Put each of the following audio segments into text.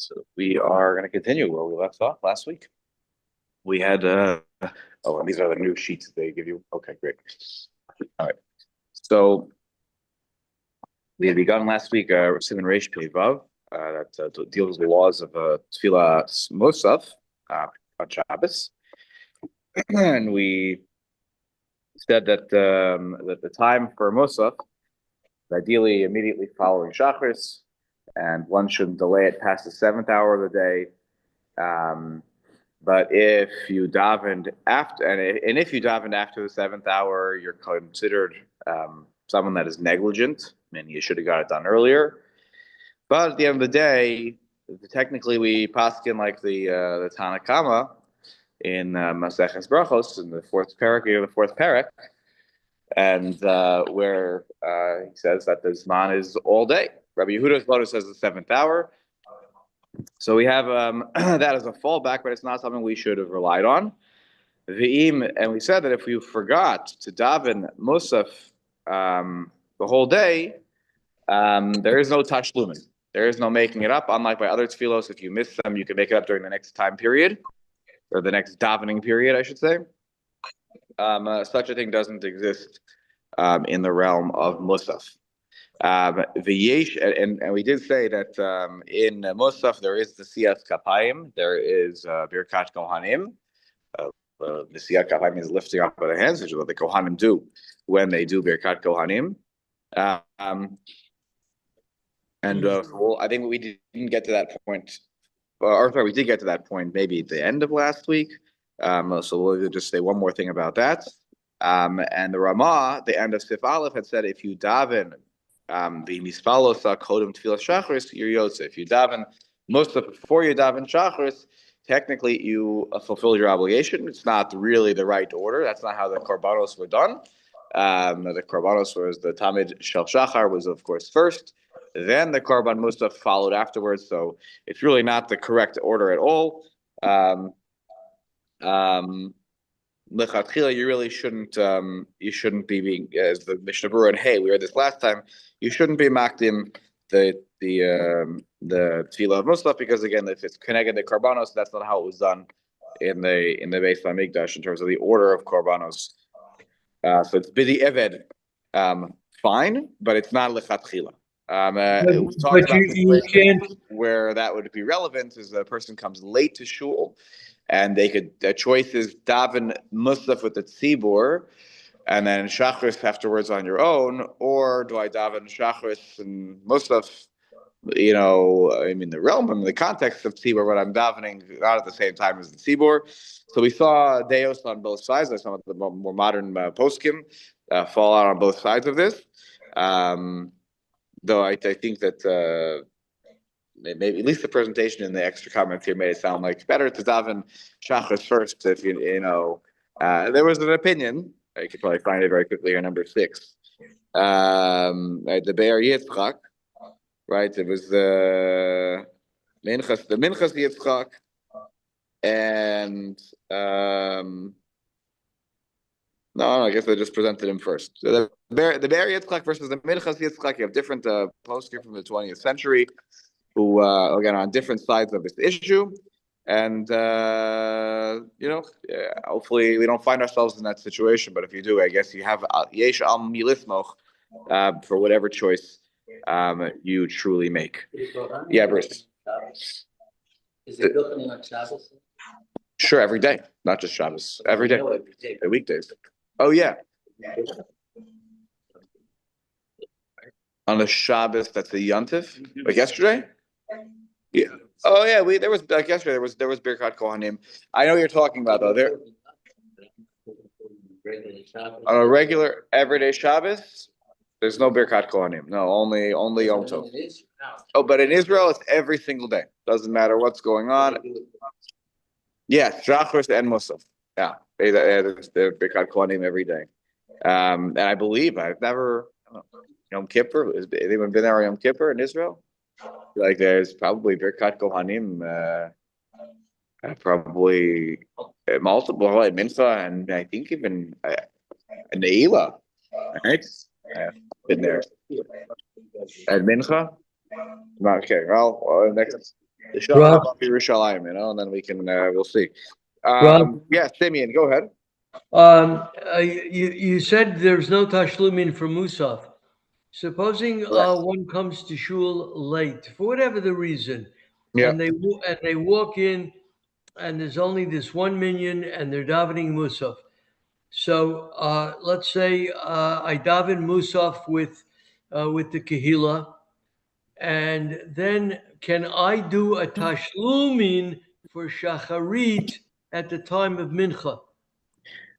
So we are going to continue where we left off last week. We had, and these are the new sheets they give you. Okay, great. All right. So we had begun last week, Simon Reish Pei Vav, that deals with the laws of Tefillah Musaf on Shabbos. And we said that the time for Musaf, ideally immediately following Shachris, and one shouldn't delay it past the 7th hour of the day. But if you davened after, and if you davened after the 7th hour, you're considered someone that is negligent, and you should have got it done earlier. But at the end of the day, technically we paskin like the Tanna Kama in Maseches Brachos in the fourth parak, and where he says that the Zman is all day. Rabbi Yehuda's letter says the 7th hour. So we have that as a fallback, but it's not something we should have relied on. And we said that if you forgot to daven Musaf the whole day, there is no tashlumin. There is no making it up. Unlike by other tefillos, if you miss them, you can make it up during the next time period, or the next davening period, I should say. Such a thing doesn't exist in the realm of Musaf. The yesh, and we did say that in Musaf there is the siyat kapayim, there is birkat kohanim. The siyat kapayim is lifting up of the hands, which is what the kohanim do when they do birkat kohanim. I think we didn't get to that point, or sorry, we did get to that point maybe at the end of last week. So we'll just say one more thing about that. And the Ramah, the end of Sif Aleph, had said if you daven the mispalosa kodem tefillah shachris, you're yotze. If you daven Musaf before you daven shachris, technically you fulfill your obligation. It's not really the right order. That's not how the korbanos were done. The korbanos was the tamid shel shachar was of course first, then the korban Musaf followed afterwards. So it's really not the correct order at all. Lechatchila, you really shouldn't. You shouldn't be being, as the Mishnah Berurah, and hey, we heard this last time. You shouldn't be makdim the tefillah of Musaf, because again, if it's connected to korbanos, that's not how it was done in the Beis Hamikdash in terms of the order of korbanos. So it's bidi eved, fine, but it's not lechatchila. We talked about you can't. Where that would be relevant is a person comes late to shul, and the choice is daven Musaf with the tzibur, and then shachris afterwards on your own, or do I daven shachris and Musaf? The realm and the context of tzibur, but I'm davening not at the same time as the tzibur. So we saw deos on both sides. Some of the more modern poskim fall out on both sides of this. Though I think that maybe at least the presentation in the extra comments here made it sound like better to daven shachris first. If there was an opinion. You could probably find it very quickly here, number 6. The Be'er Yitzchak, right? It was the Minchas Yitzchak, and no, I guess I just presented him first. So the Be'er Yitzchak versus the Minchas Yitzchak. You have different posts here from the 20th century, who again on different sides of this issue. And hopefully we don't find ourselves in that situation. But if you do, I guess you have yesh al milismoch for whatever choice you truly make. Yeah, Bruce. Is it built on Shabbos? Sure, every day, not just Shabbos. Every day, the weekdays. Oh yeah. On the Shabbos, that's the Yontif, like yesterday. Yeah. Oh yeah, there was like yesterday. There was Birkat Kohanim. I know what you're talking about though. There on a regular everyday Shabbos, there's no Birkat Kohanim. No, only Yom Tov. Oh, but in Israel, it's every single day. Doesn't matter what's going on. Yeah, Shachris and Musaf. Yeah, there's Birkat Kohanim every day. And I believe I've never Yom Kippur. Has anyone been there on Yom Kippur in Israel? Like there's probably Birkat Kohanim, probably multiple like Mincha, and I think even Neila. Right? I've been there. At Mincha. Okay. Well, next. The Shah Rob, Yerushalayim, and then we can we'll see. Rob, Yeah, Simeon, go ahead. you said there's no tashlumin for Musaf. Supposing Correct. one comes to shul late for whatever the reason, Yeah. and they walk in, and there's only this one minyan, and they're davening Musaf. So let's say I daven Musaf with the Kehila, and then can I do a tashlumin for Shacharit at the time of Mincha?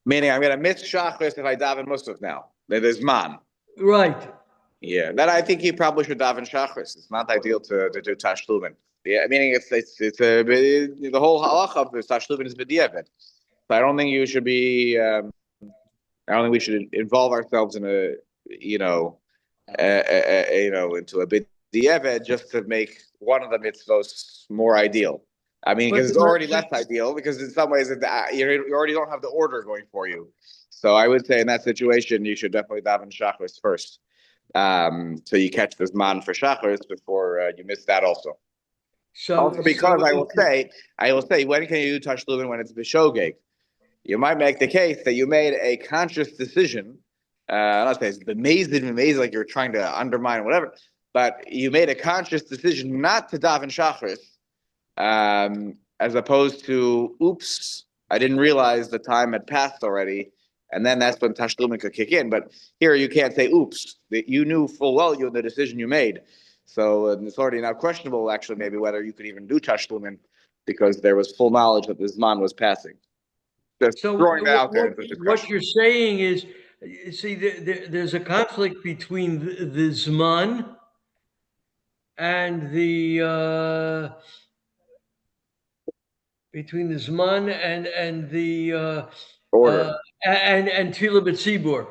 Meaning I'm going to miss Shachris if I daven Musaf now. There's man. Right. Yeah, then I think you probably should daven Shachris. It's not ideal to do Tashlumin. Yeah, meaning the whole halacha of Tashlumin is b'diavad. So I don't think you should be. I don't think we should involve ourselves in into a b'diavad just to make one of the mitzvos more ideal. I mean, But because it's already less ideal. Because in some ways, you already don't have the order going for you. So I would say in that situation, you should definitely daven Shachris first. So you catch this man for Shachris before you miss that also. Also, because I will say, when can you do Tashlumin when it's B'shogeg? You might make the case that you made a conscious decision. I'm not saying it's amazing, like you're trying to undermine whatever, but you made a conscious decision not to daven Shachris, as opposed to, oops, I didn't realize the time had passed already. And then that's when Tashlumin could kick in. But here you can't say, oops, you knew full well the decision you made. So it's already now questionable, actually, maybe whether you could even do Tashlumin because there was full knowledge that this man was passing. Just throwing that out there. What you're saying is, you see, there's a conflict between the Zman and between the Zman and the order. And Tefillah B'tzibur.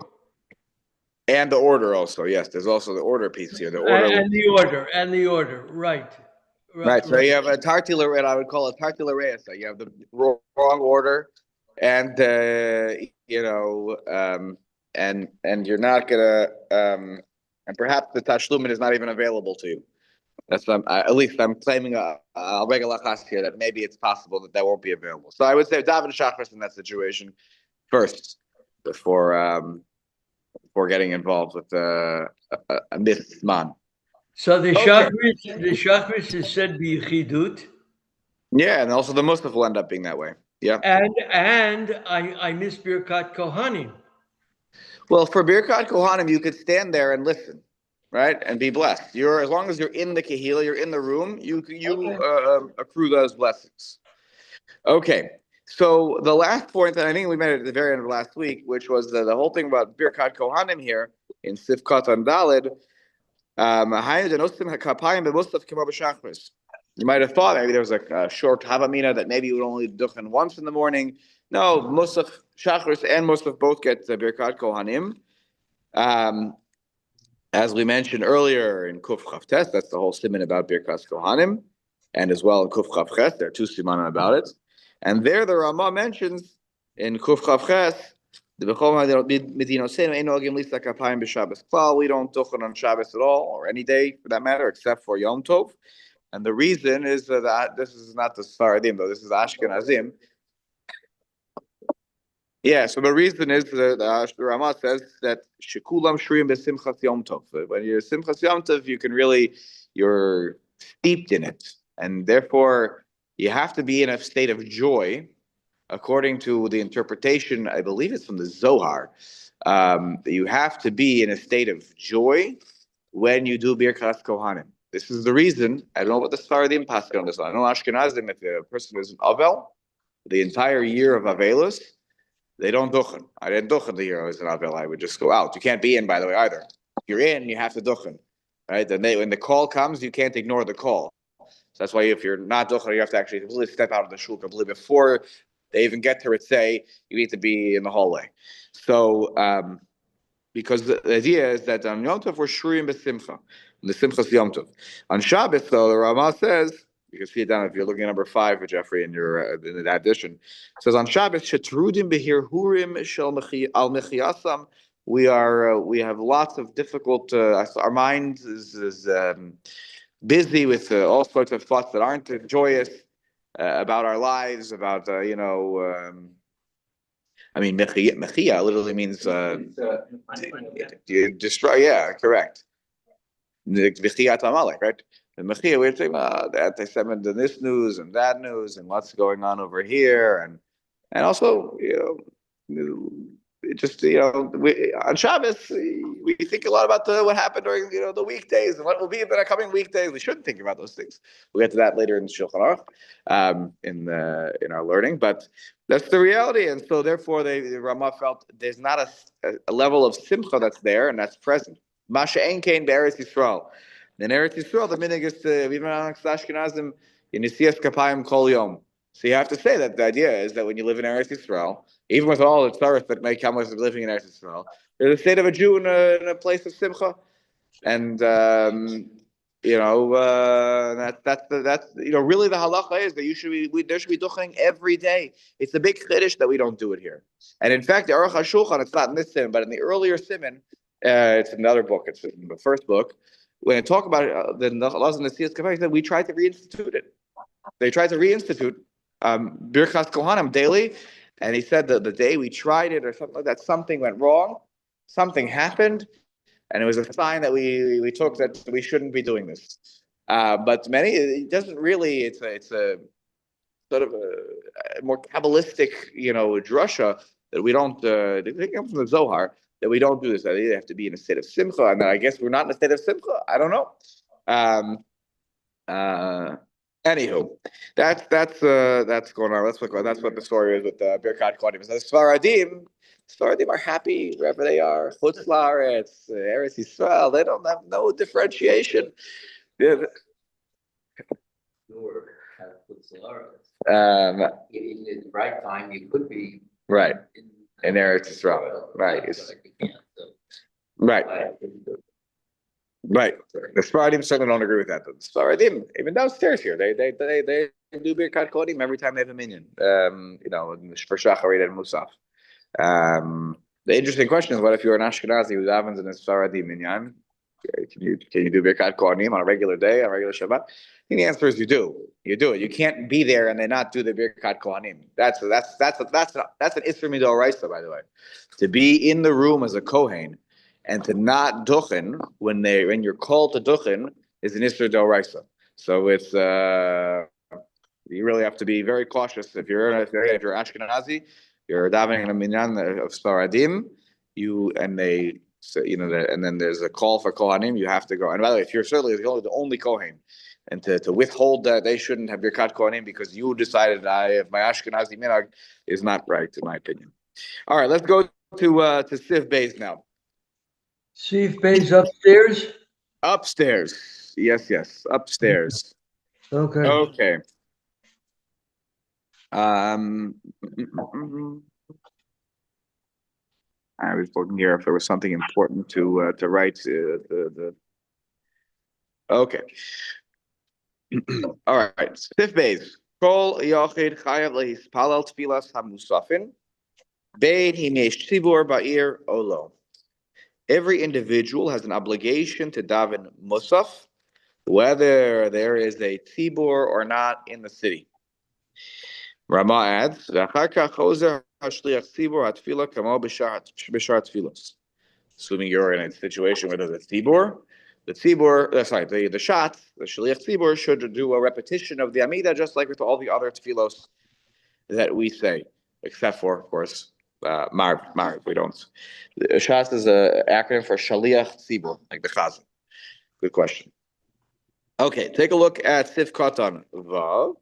And the order also, yes. There's also the order piece here. The order and the order, right. Right. So you have a tartila, and I would call it tartila reisa. You have the wrong order, and and you're not gonna, and perhaps the tashlumin is not even available to you. That's what at least I'm claiming a regular chas here that maybe it's possible that won't be available. So I would say daven shachris in that situation first before getting involved with a missed man. So the Shachris is said b'yichidut. Yeah, and also the Musaf will end up being that way. Yeah. And I miss Birkat Kohanim. Well, for Birkat Kohanim, you could stand there and listen, right, and be blessed. As long as you're in the Kehila, you're in the room, you accrue those blessings. Okay. So the last point that I think we made at the very end of last week, which was the whole thing about Birkat Kohanim here in Sifkat and Dalid. You might have thought maybe there was a short Havamina that maybe you would only duchen once in the morning. No, Musaf Shachris and Musaf both get Birkat Kohanim. As we mentioned earlier in Kuf Chavtes, that's the whole siman about Birkat Kohanim, and as well in Kuf Chavches, there are two simanim about it. And there the Rama mentions in Kuf Chavches, we don't duchen on Shabbos at all, or any day for that matter, except for Yom Tov. And the reason is that this is not the Sfaradim, though. This is Ashkenazim. Yeah, so the reason is that the Rama says that Shekulam Shriim B'Simchas Yom Tov. When you're Simchas Yom Tov, you're steeped in it. And therefore, you have to be in a state of joy, according to the interpretation, I believe it's from the Zohar. You have to be in a state of joy when you do Birkas Kohanim. This is the reason. I don't know what the Sfaradim pass on this one. I know Ashkenazim, if a person is an Avel, the entire year of Avelus, they don't duchen. I didn't duchen the year I was an Avel. I would just go out. You can't be in, by the way, either. If you're in, you have to duchen. Right? Then when the call comes, you can't ignore the call. So that's why if you're not duchen, you have to actually completely step out of the shul completely before they even get to it. Say you need to be in the hallway. So because the idea is that on Yom Tov we're shruim b'simcha. The Simchas Yom Tov. On Shabbos, though, the Rama says, you can see it down if you're looking at number 5 for Jeffrey in your in that edition. It says on Shabbos, Shetrudim behir hurim shel al mechiyasam. We have lots of difficult. Our mind is busy with all sorts of thoughts that aren't joyous about our lives, about I mean, mechia literally means you destroy. Yeah, correct. Mechiyat Amalek, right? The mechia, we're talking about the anti-Semitic, this news and that news, and what's going on over here, and also, just on Shabbos we think a lot about what happened during the weekdays and what will be in the coming weekdays. We shouldn't think about those things. We'll get to that later in Shulchan Aruch, in our learning, but that's the reality. And so therefore, the Ramah felt there's not a level of simcha that's there and that's present. Masha Ein Kain be'Eretz Yisrael. In Eretz Yisrael, the minig is even amongst Ashkenazim, Yinisias Kapayim Kol Yom. So you have to say that the idea is that when you live in Eretz Yisrael, even with all the tzaras that may come with living in Eretz Yisrael, there's a state of a Jew in a place of simcha, and that's really the halacha is that there should be duchening every day. It's a big chiddush that we don't do it here, and in fact, the Aruch HaShulchan, it's not in this simon, but in the earlier simon, it's another book. It's in the first book. When I talk about the laws and the Siyas Kavach, that we tried to reinstitute it. They tried to reinstitute Birchas Kohanim daily, and he said that the day we tried it or something like that, something went wrong, something happened, and it was a sign that we took that we shouldn't be doing this. But it doesn't really. It's a sort of a more kabbalistic, drasha that we don't. They come from the Zohar that we don't do this. That they have to be in a state of simcha, and I guess we're not in a state of simcha. I don't know. Anywho, that's going on. That's what the story is with Birkat Kohanim. The Sfaradim are happy wherever they are. Chutz La'aretz, Eretz Yisrael. They don't have no differentiation. Yeah. In the right time, you could be right in Eretz Yisrael. Right. Right. Right. The Sfaradim certainly don't agree with that. The Sfaradim, even downstairs here, they do Birkat Kohanim every time they have a minyan. For Shacharit and Musaf. The interesting question is, what if you're an Ashkenazi who davens in a Sfaradim minyan? Can you do Birkat Kohanim on a regular day, on a regular Shabbat? And the answer is you do. You do it. You can't be there and then not do the Birkat Kohanim. That's an Isra Midoraisa, by the way. To be in the room as a Kohen and to not duchen when you're called to duchen is an Isra Doraisa. So it's you really have to be very cautious if you're Ashkenazi, you're davening in a minyan of Sfaradim, and then there's a call for Kohanim, you have to go. And by the way, if you're certainly the only Kohen, and to withhold that they shouldn't have Birkat Kohanim because you decided my Ashkenazi minhag is not right, in my opinion. All right, let's go to Sif Beis now. Sif Beis upstairs? Upstairs. Yes, upstairs. Okay. I was looking here if there was something important to write. Okay. All right. Sif Beis. Kol yochid chayav lehispalel tfilas hamusafin. Bein himesh tzibur ba'ir olo. Every individual has an obligation to daven musaf, whether there is a tzibur or not in the city. Rama adds, assuming you're in a situation where there's a tzibur, the shliach tzibur should do a repetition of the Amidah, just like with all the other tefillos that we say, except for, of course, Marv. We don't. Shas is an acronym for Shaliach Tzibur, like the Chazan. Good question. Okay, take a look at Sif Katan Vav.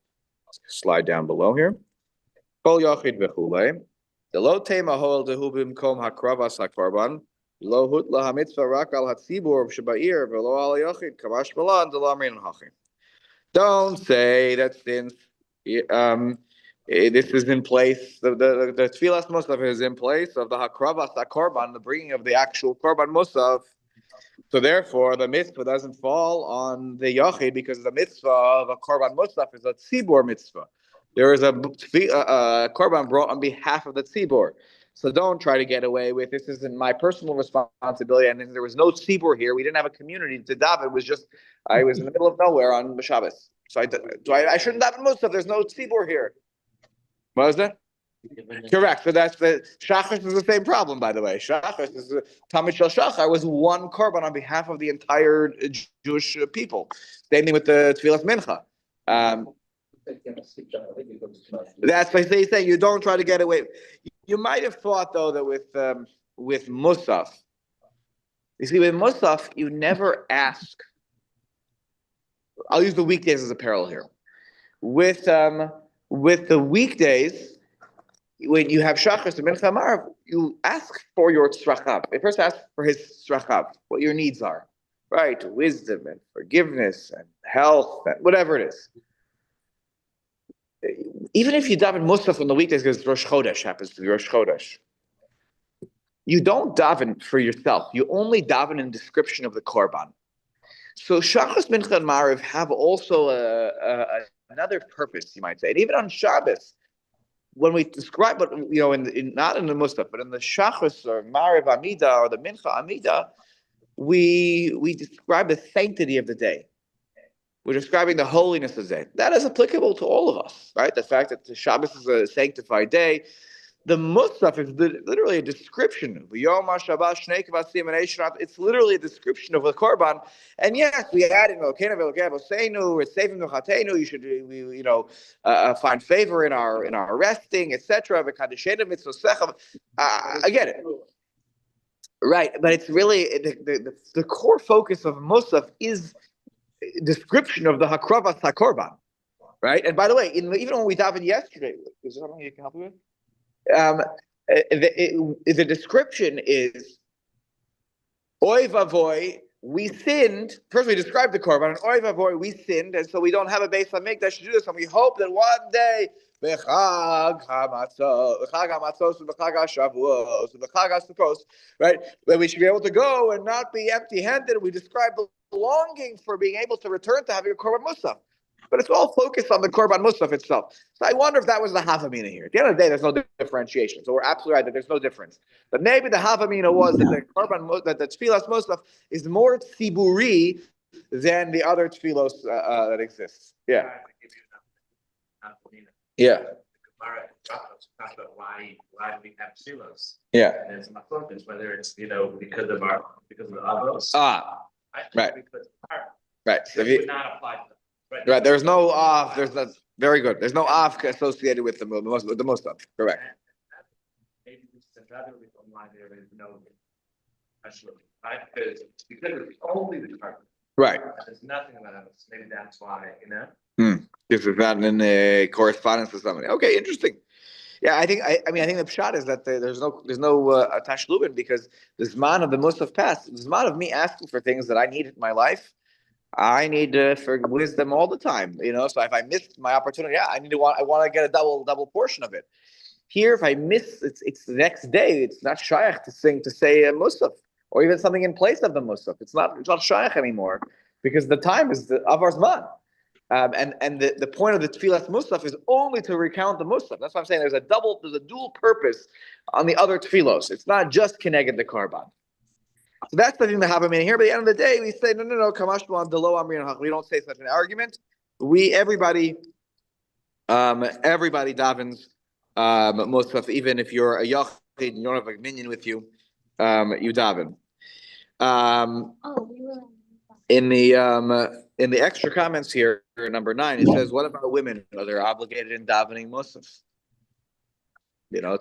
Slide down below here. Kol Yachid v'chulei. The lo tema hol dehu b'mkom hakravas hakorban. Lo hut la hamitzvah rak al hatzibur sheba'ir v'lo al yachid kamash malan de la amrin hachim. Don't say that since this is in place, the Tfilas Musaf is in place of the Hakravas HaKorban, the bringing of the actual Korban Musaf. So therefore, the mitzvah doesn't fall on the Yachid because the mitzvah of a Korban Musaf is a Tzibur mitzvah. There is a Korban brought on behalf of the Tzibur. So don't try to get away with this. Isn't my personal responsibility. And there was no tzibur here. We didn't have a community to daven. It was just I was in the middle of nowhere on Shabbos. So I shouldn't daven Musaf. There's no tzibur here. What was that? Correct. So that's the Shachar is the same problem, by the way. Shachar is Tamid Shel Shachar was one korban on behalf of the entire Jewish people. Same thing with the Tfilas Mincha. That's why they say you don't try to get away. You might have thought though that with Musaf, you see, with Musaf, you never ask. I'll use the weekdays as a parallel here. With the weekdays, when you have Shachar and Mincha Marav, you ask for your tzrachav. You first ask for his tzrachav, what your needs are, right? Wisdom and forgiveness and health and whatever it is. Even if you daven Musaf on the weekdays because Rosh Chodesh happens to be Rosh Chodesh, you don't daven for yourself. You only daven in description of the korban. So Shachar, Mincha, and Marav have also another purpose, you might say. And even on Shabbos, when we describe it, not in the Musaf, but in the Shachar or Marav Amida or the Mincha Amida, we describe the sanctity of the day. We're describing the holiness of the day. That is applicable to all of us, right? The fact that the Shabbos is a sanctified day. The Musaf is literally a description. It's literally a description of the Korban. And yes, we add in we're saving you should find favor in our resting, etc. I get it. Right, but it's really the core focus of Musaf is description of the Hakravas HaKorban, right? And by the way, even when we davened yesterday, is there something you can help me with? The description is Oy vavoy, we sinned. First, we described the korban, and Oy vavoy, we sinned, and so we don't have a base on mikdash to do this. And we hope that one day, right, that we should be able to go and not be empty-handed. We describe the longing for being able to return to having a korban musaf. But it's all focused on the korban musaf itself. So I wonder if that was the havamina here. At the end of the day, there's no differentiation. So we're absolutely right that there's no difference. But maybe the havamina was that the korban, that the tfilas musaf is more tziburi than the other tfilos that exists. Yeah. Yeah. Why do we have tfilos? Yeah. And it's my focus, whether it's because of the avos. Right. Right. So would not apply to them. Right, there's no off. There's not very good. There's no off associated with the Musaf. Correct. Maybe rather we don't mind there is no actually, right? Because it's only the target. Right. There's nothing else. Maybe that's why, Because it's not in a correspondence with somebody. Okay, interesting. Yeah, I think the pshat is that there's no tashlubin because the zman of the Musaf passed. The zman of me asking for things that I need in my life. I need for wisdom all the time, So if I missed my opportunity, I want to get a double portion of it. Here, if I miss, it's the next day. It's not shaykh to say a musaf or even something in place of the musaf. It's not shaykh anymore because the time is the avar zman. And the point of the tfilas musaf is only to recount the musaf. That's what I'm saying. There's a dual purpose on the other tfilos. It's not just keneged the korban. So that's the thing that happened in here. But at the end of the day, we say, no, kamashma delo amrin hach. We don't say such an argument. Everybody davens musaf, even if you're a yachid and you don't have a minion with you, you daven. In the extra comments here, number 9, it says, "What about women? Are they obligated in davening musaf? They have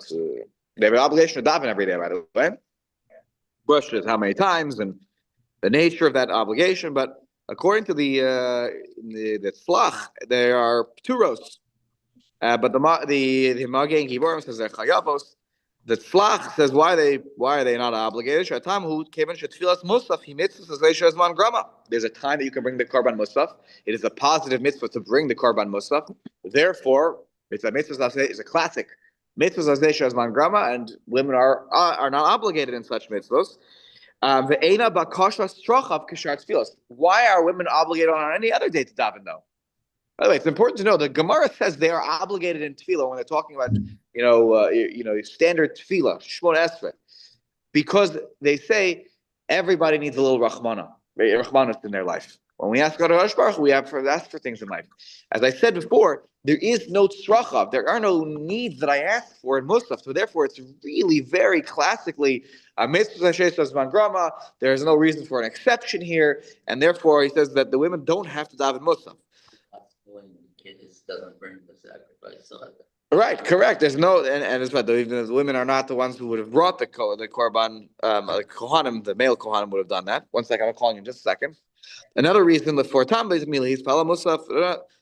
an obligation to daven every day, by the way. Question is how many times and the nature of that obligation, but according to the tzlach, there are 2 rows. But the Magen Giborim says they're chayavos. The tzlach says why are they not obligated? There's a time that you can bring the korban musaf. It is a positive mitzvah to bring the korban musaf. Therefore, it's a mitzvah. It's a classic. Mitzvahs as Zman Grama, and women are not obligated in such mitzvahs. Why are women obligated on any other day to daven though? By the way, it's important to know the Gemara says they are obligated in tefillah when they're talking about standard tefillah, Shmon Esrei, because they say everybody needs a little Rahmana, Rahmanas in their life. When we ask God Baruch, we ask for things in life. As I said before, there is no tzracha. There are no needs that I ask for in Musaf. So therefore, it's really very classically a mitzvah sheshes man grama. There is no reason for an exception here, and therefore he says that the women don't have to daven Musaf. When the kid doesn't bring the sacrifice. So Right, correct. There's no, and it's what the women are not the ones who would have brought the korban. The kohanim, the male kohanim, would have done that. One second, I'm calling you in just a second. Another reason, the four tambis milihis pala musaf.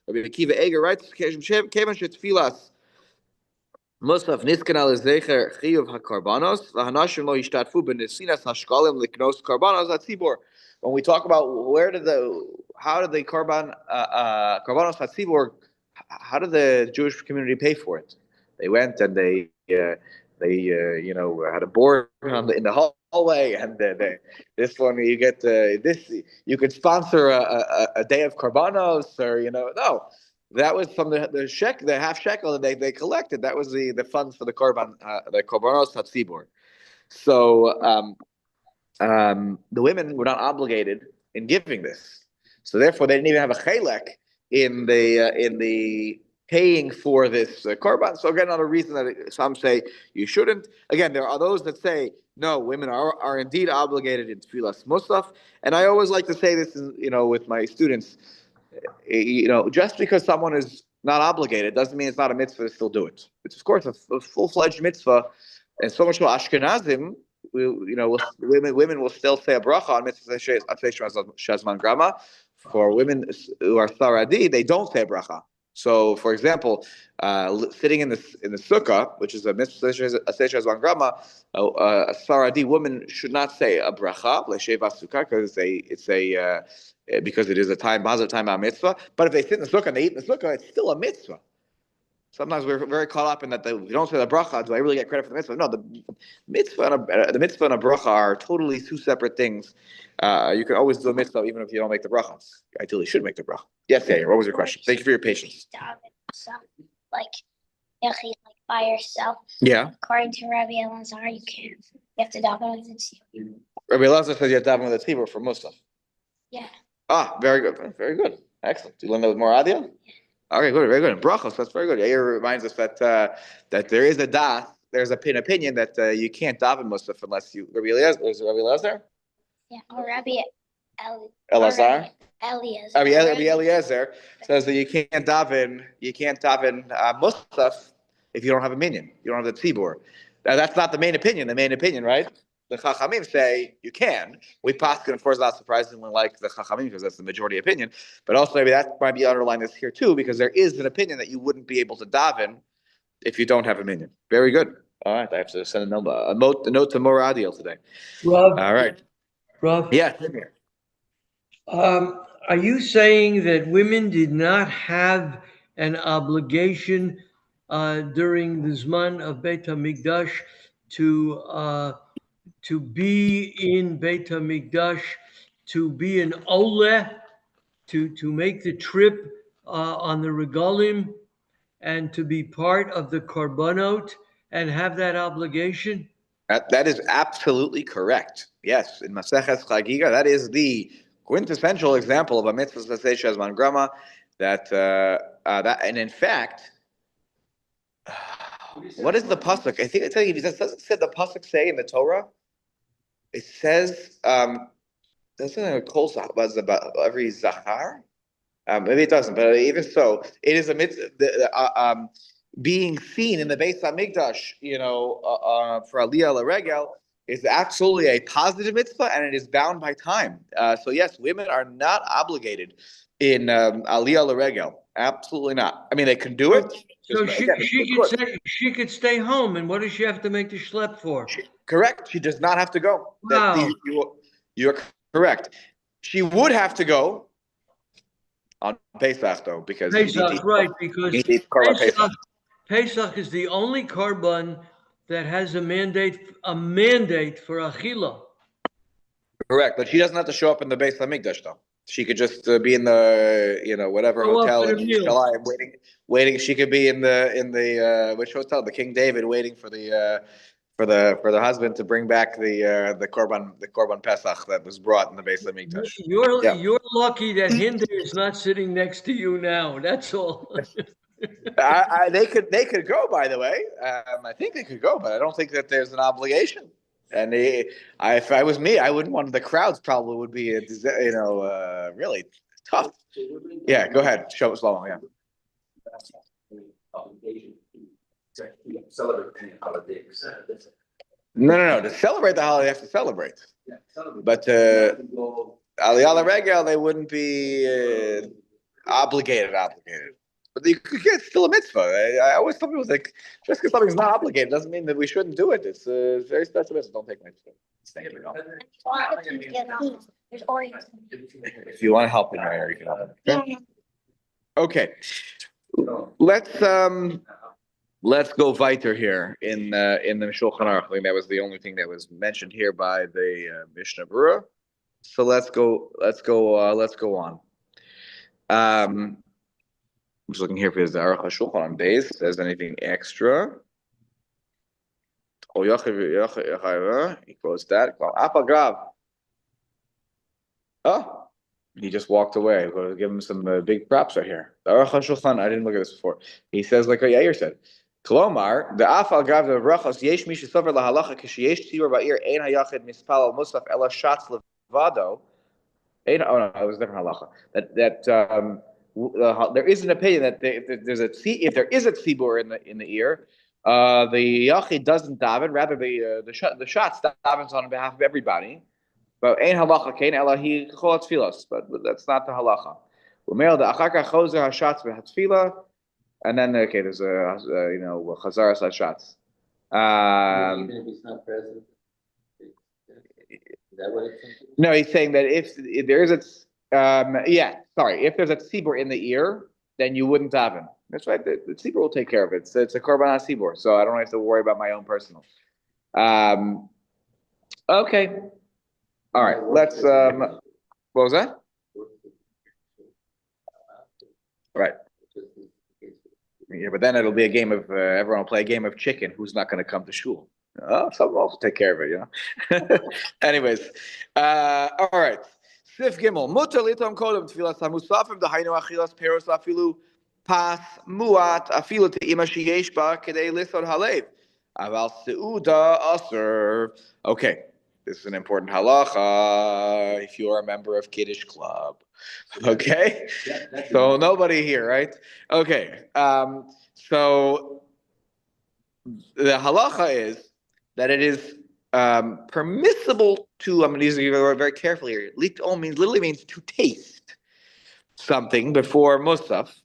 Rabbi Akiva Eger writes, "Kevan shetfilas musaf niskan al zecher chiyuv hakarbanos lahanashim lo yishtatfu benesinas hashkalim liknos karbanos atzibor." When we talk about how did the karbanos atzibor, how did the Jewish community pay for it? They went and they had a board in the hallway, and this one you get this. You could sponsor a day of karbanos, or no, that was from the half shekel that they collected. That was the funds for the karbanos hatzibor. So the women were not obligated in giving this, so therefore they didn't even have a chelek in the paying for this korban. So again, another reason that some say you shouldn't. Again, there are those that say no, women are indeed obligated in tefillas musaf. And I always like to say this, with my students. Just because someone is not obligated doesn't mean it's not a mitzvah to still do it. It's of course a full-fledged mitzvah, and so much for Ashkenazim. Women will still say a bracha on mitzvah shazman grama. For women who are Saradi, they don't say a bracha. So, for example, sitting in the sukkah, which is a mitzvah shazman grama, a Saradi woman should not say a bracha l'sheva sukkah because it is a positive time on mitzvah. But if they sit in the sukkah and they eat in the sukkah, it's still a mitzvah. Sometimes we're very caught up in that we don't say the bracha. Do I really get credit for the mitzvah? No, the mitzvah and a bracha are totally two separate things. You can always do a mitzvah even if you don't make the bracha. Ideally, you should make the bracha. Yes, Yair, what was your question? Thank you for your patience. Like by yourself. Yeah. According to Rabbi Elazar, you can't. You have to daven with the tzibur. Rabbi Elazar says you have to daven with the tzibur for Musaf. Yeah. Ah, very good. Very good. Excellent. Do you learn that with more Adia? Okay, good, very good. And brachos, that's very good. Yair reminds us that there is there's an opinion that you can't daven musaf unless you. Rabbi Eliezer? Yeah, or Rabbi Elazar? Eliezer. Rabbi Eliezer says that you can't daven musaf if you don't have a minyan. You don't have the tzibur. Now, that's not the main opinion. The main opinion, right? The Chachamim say you can. We paskin, of course, not surprisingly like the Chachamim because that's the majority opinion. But also maybe that might be underlined this here too, because there is an opinion that you wouldn't be able to daven if you don't have a minyan. Very good. All right, I have to send a note to Moradiel today. Rob. All right. Rob. Yeah. Same here. Are you saying that women did not have an obligation during the Zman of Beit HaMikdash to be in Beit HaMikdash, to be an Oleh, to make the trip on the Regalim, and to be part of the Korbanot and have that obligation? That is absolutely correct. Yes, in Maseches Chagiga, that is the quintessential example of a mitzvah saseh shazman grama. And in fact, what is the pasuk? I think doesn't the pasuk say in the Torah? It says, doesn't it call was about every zachar? Maybe it doesn't, but even so, it is a mitzvah. Being seen in the Beis HaMikdash, for Aliyah L'Regel, is absolutely a positive mitzvah, and it is bound by time. So yes, women are not obligated in Aliyah L'Regel. Absolutely not. I mean, they can do it. So she could stay home, and what does she have to make the schlep for? Correct. She does not have to go. Wow. You're correct. She would have to go on Pesach, though, because Pesach, right? Because Pesach is the only korban that has a mandate for achila. Correct, but she doesn't have to show up in the Beis HaMikdash, though. She could just be in the, whatever Go up hotel for in the meal. Yerushalayim waiting. She could be in the which hotel? The King David, waiting for the husband to bring back the korban Pesach that was brought in the Beis Hamikdash. Yeah. You're lucky that Hinder is not sitting next to you now. That's all. They could go, by the way. I think they could go, but I don't think that there's an obligation. And if I was me, I wouldn't want the crowds. Probably would be really tough. Yeah, go ahead. Show us long. Yeah. Obligation to celebrate the holiday. No. To celebrate the holiday, you have to celebrate. Yeah, celebrate. But Aliyah Regel, they wouldn't be obligated. But you could get still a mitzvah. I always tell people, like, just because something's not obligated doesn't mean that we shouldn't do it. It's a very special mitzvah. Don't take my mitzvah. Thank you. There's Oreos. If you want to help in your area, you can help. Yeah. Okay. Let's go weiter here in the Shulchan Aruch. I think that was the only thing that was mentioned here by the Mishnah Berurah. So let's go on. I'm just looking here if there's the Aruch HaShulchan on base. If there's anything extra. He quotes that. Oh, he just walked away. We'll give him some big props right here. The Aruch HaShulchan, I didn't look at this before. He says, like Yair said, Klomar, the Afal Gav the Brachos Yesh Mish Sover LaHalacha Kishiyesh Tzibur Ba'ir Ein Hayachid Mispal Musaf Ela Shatz Levado. It was a different halacha. There is an opinion that if there is a tzibur in the ear, the yachid doesn't daven. Rather, the shatz davens on behalf of everybody. But ein halacha kein ela he chol tfilos. But that's not the halacha. Umeil the achaka chozer hashatz v'hatfila, and then there's a chazaras hashatz. Even if he's not present. Is that what it's saying? No, he's saying that if there is if there's a tzibur in the ear, then you wouldn't daven. That's right. The tzibur will take care of it. It's a korban tzibur, so I don't have to worry about my own personal. Okay. All right. Let's. What was that? Right. Yeah, but then it'll be a game of everyone will play a game of chicken. Who's not going to come to shul? Oh, someone else will take care of it, Anyways, all right. Sif Gimel. Mutar litom kodem tfilas hamusafim dahainu achilas peros afilu pas muat afilu te'ima sheyesh ba kedei lisod halev aval seuda aser. Okay, this is an important halacha if you are a member of Kiddush Club. Okay, so nobody here, right? Okay, so the halacha is that it is permissible to, I'm going to use the word very carefully here, lit'om literally means to taste something before Musaf,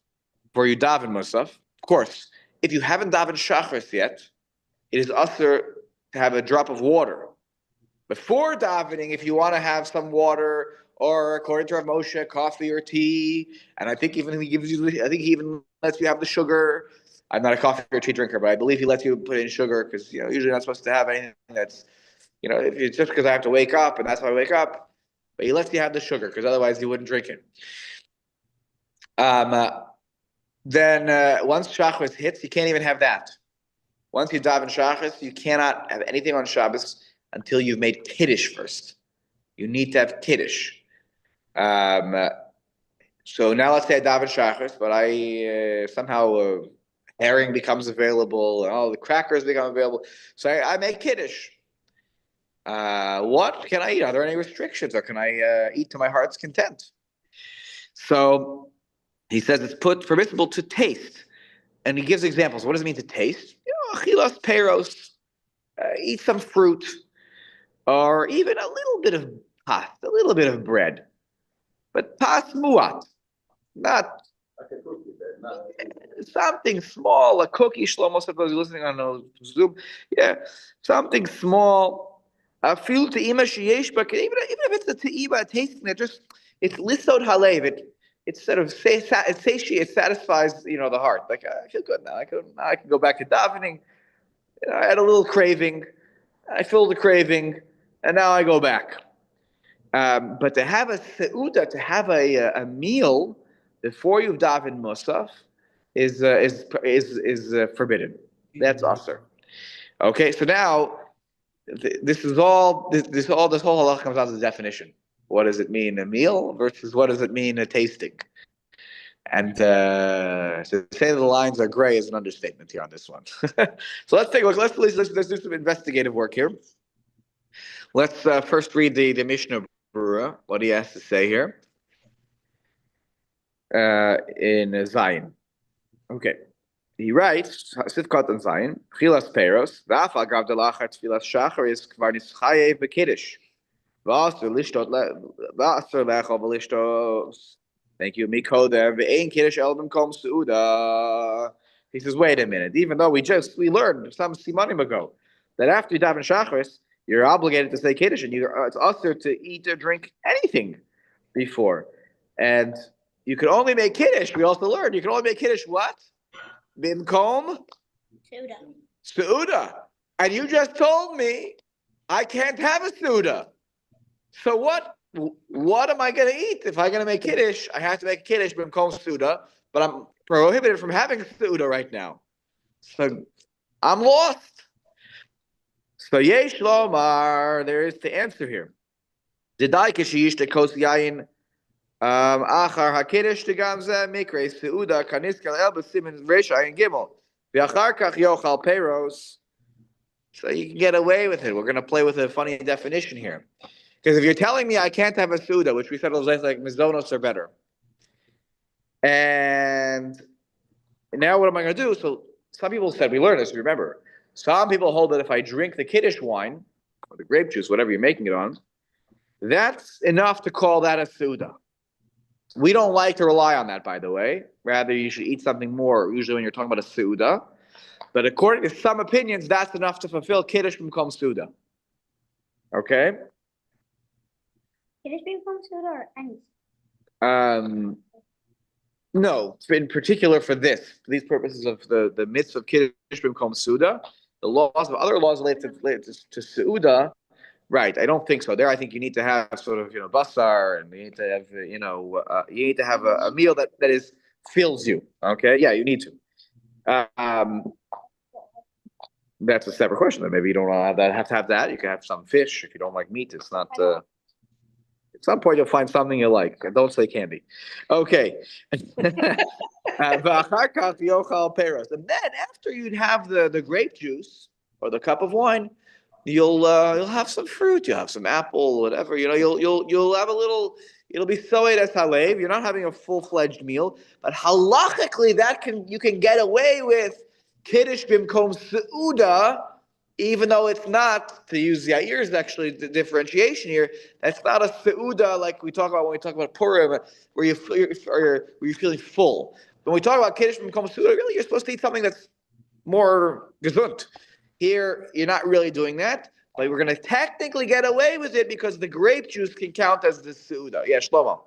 before you daven Musaf. Of course, if you haven't davened Shachris yet, it is usher to have a drop of water. Before davening, if you want to have some water, or according to Rav Moshe, coffee or tea, and I think he even lets you have the sugar. I'm not a coffee or tea drinker, but I believe he lets you put in sugar because usually you're not supposed to have anything that's if it's just because I have to wake up and that's why I wake up, but he lets you have the sugar because otherwise you wouldn't drink it. Then once Shachris hits, you can't even have that. Once you daven Shachris, you cannot have anything on Shabbos until you've made Kiddush first. You need to have Kiddush. So now let's say I daven Shachris, but I somehow herring becomes available, and all the crackers become available. So I make Kiddush. What can I eat? Are there any restrictions, or can I eat to my heart's content? So he says it's permissible to taste, and he gives examples. What does it mean to taste? Chilas peros, eat some fruit, or even a little bit of pas, a little bit of bread, but pas muat, not something small, a cookie. Shlomo said, "Was listening on Zoom? Yeah, something small. I feel te'ima sheyesh, but even if it's a te'ima tasting that it's lisod halev. It's sort of it satisfies the heart. Like I feel good now. I can go back to davening. I had a little craving. I filled the craving, and now I go back. But to have a seuda, to have a meal before you've davened musaf, is forbidden. That's usher. Okay, so now this whole halacha comes down to the definition. What does it mean a meal versus what does it mean a tasting? And to say the lines are gray is an understatement here on this one. So let's take a look. Let's do some investigative work here. Let's first read the Mishnah Berurah, what he has to say here in Zion. Okay. He writes, Sivkot and Zion, Chilas Peros, V'af agav delachat Tfilas Shacharis kvar nischayev b'kiddush. V'asur lechol v'lishtos. Thank you. Mikodem ve'ein kiddush el b'mkom seuda. He says, wait a minute. Even though we learned some simanim ago that after you daven Shacharis, you're obligated to say kiddush, and it's usher to eat or drink anything before. And you can only make kiddush. We also learned you can only make kiddush what? Bimkom Seuda. And you just told me I can't have a Seuda. So what am I going to eat? If I'm going to make Kiddush, I have to make Kiddush Bimkom Seuda, but I'm prohibited from having a Seuda right now. So I'm lost. So Yesh Lomar, there is the answer here. Didai Kishish de Kos Yain Achar HaKiddush Tegam Zeh Mikre Seuda Kaniskel El B'Simin Resh Ayin Gimel V'Achar Kach Yochal Peros. So you can get away with it. We're going to play with a funny definition here, because if you're telling me I can't have a Seuda, which we said was like Mizonos are better, and now what am I going to do? So some people said, we learned this. Remember, some people hold that if I drink the Kiddush wine or the grape juice, whatever you're making it on, that's enough to call that a Seuda. We don't like to rely on that, by the way. Rather, you should eat something more, usually when you're talking about a Seuda. But according to some opinions, that's enough to fulfill Kiddush B'mkom Seuda. Okay? Kiddush B'mkom Seuda or any? No, in particular for these purposes of the myths of Kiddush B'mkom Seuda, the laws of other laws related to Seuda, right? I don't think so. There, I think you need to have sort of basar, and you need to have a meal that fills you. Okay, yeah, you need to. That's a separate question. Then maybe you don't have to have that. You can have some fish if you don't like meat. It's not. At some point, you'll find something you like. Don't say candy. Okay. And then after you'd have the grape juice or the cup of wine, you'll have some fruit. You'll have some apple, whatever. You'll have a little. It'll be soed as halev. You're not having a full-fledged meal, but halachically you can get away with Kiddush B'mkom Seuda, even though it's not, to use Yair's actually the differentiation here, that's not a Seuda like we talk about when we talk about Purim, where you're feeling full. When we talk about Kiddush B'mkom Seuda, really you're supposed to eat something that's more gesund. Here, you're not really doing that, but we're going to technically get away with it because the grape juice can count as the Seuda. Yeah, Shlomo.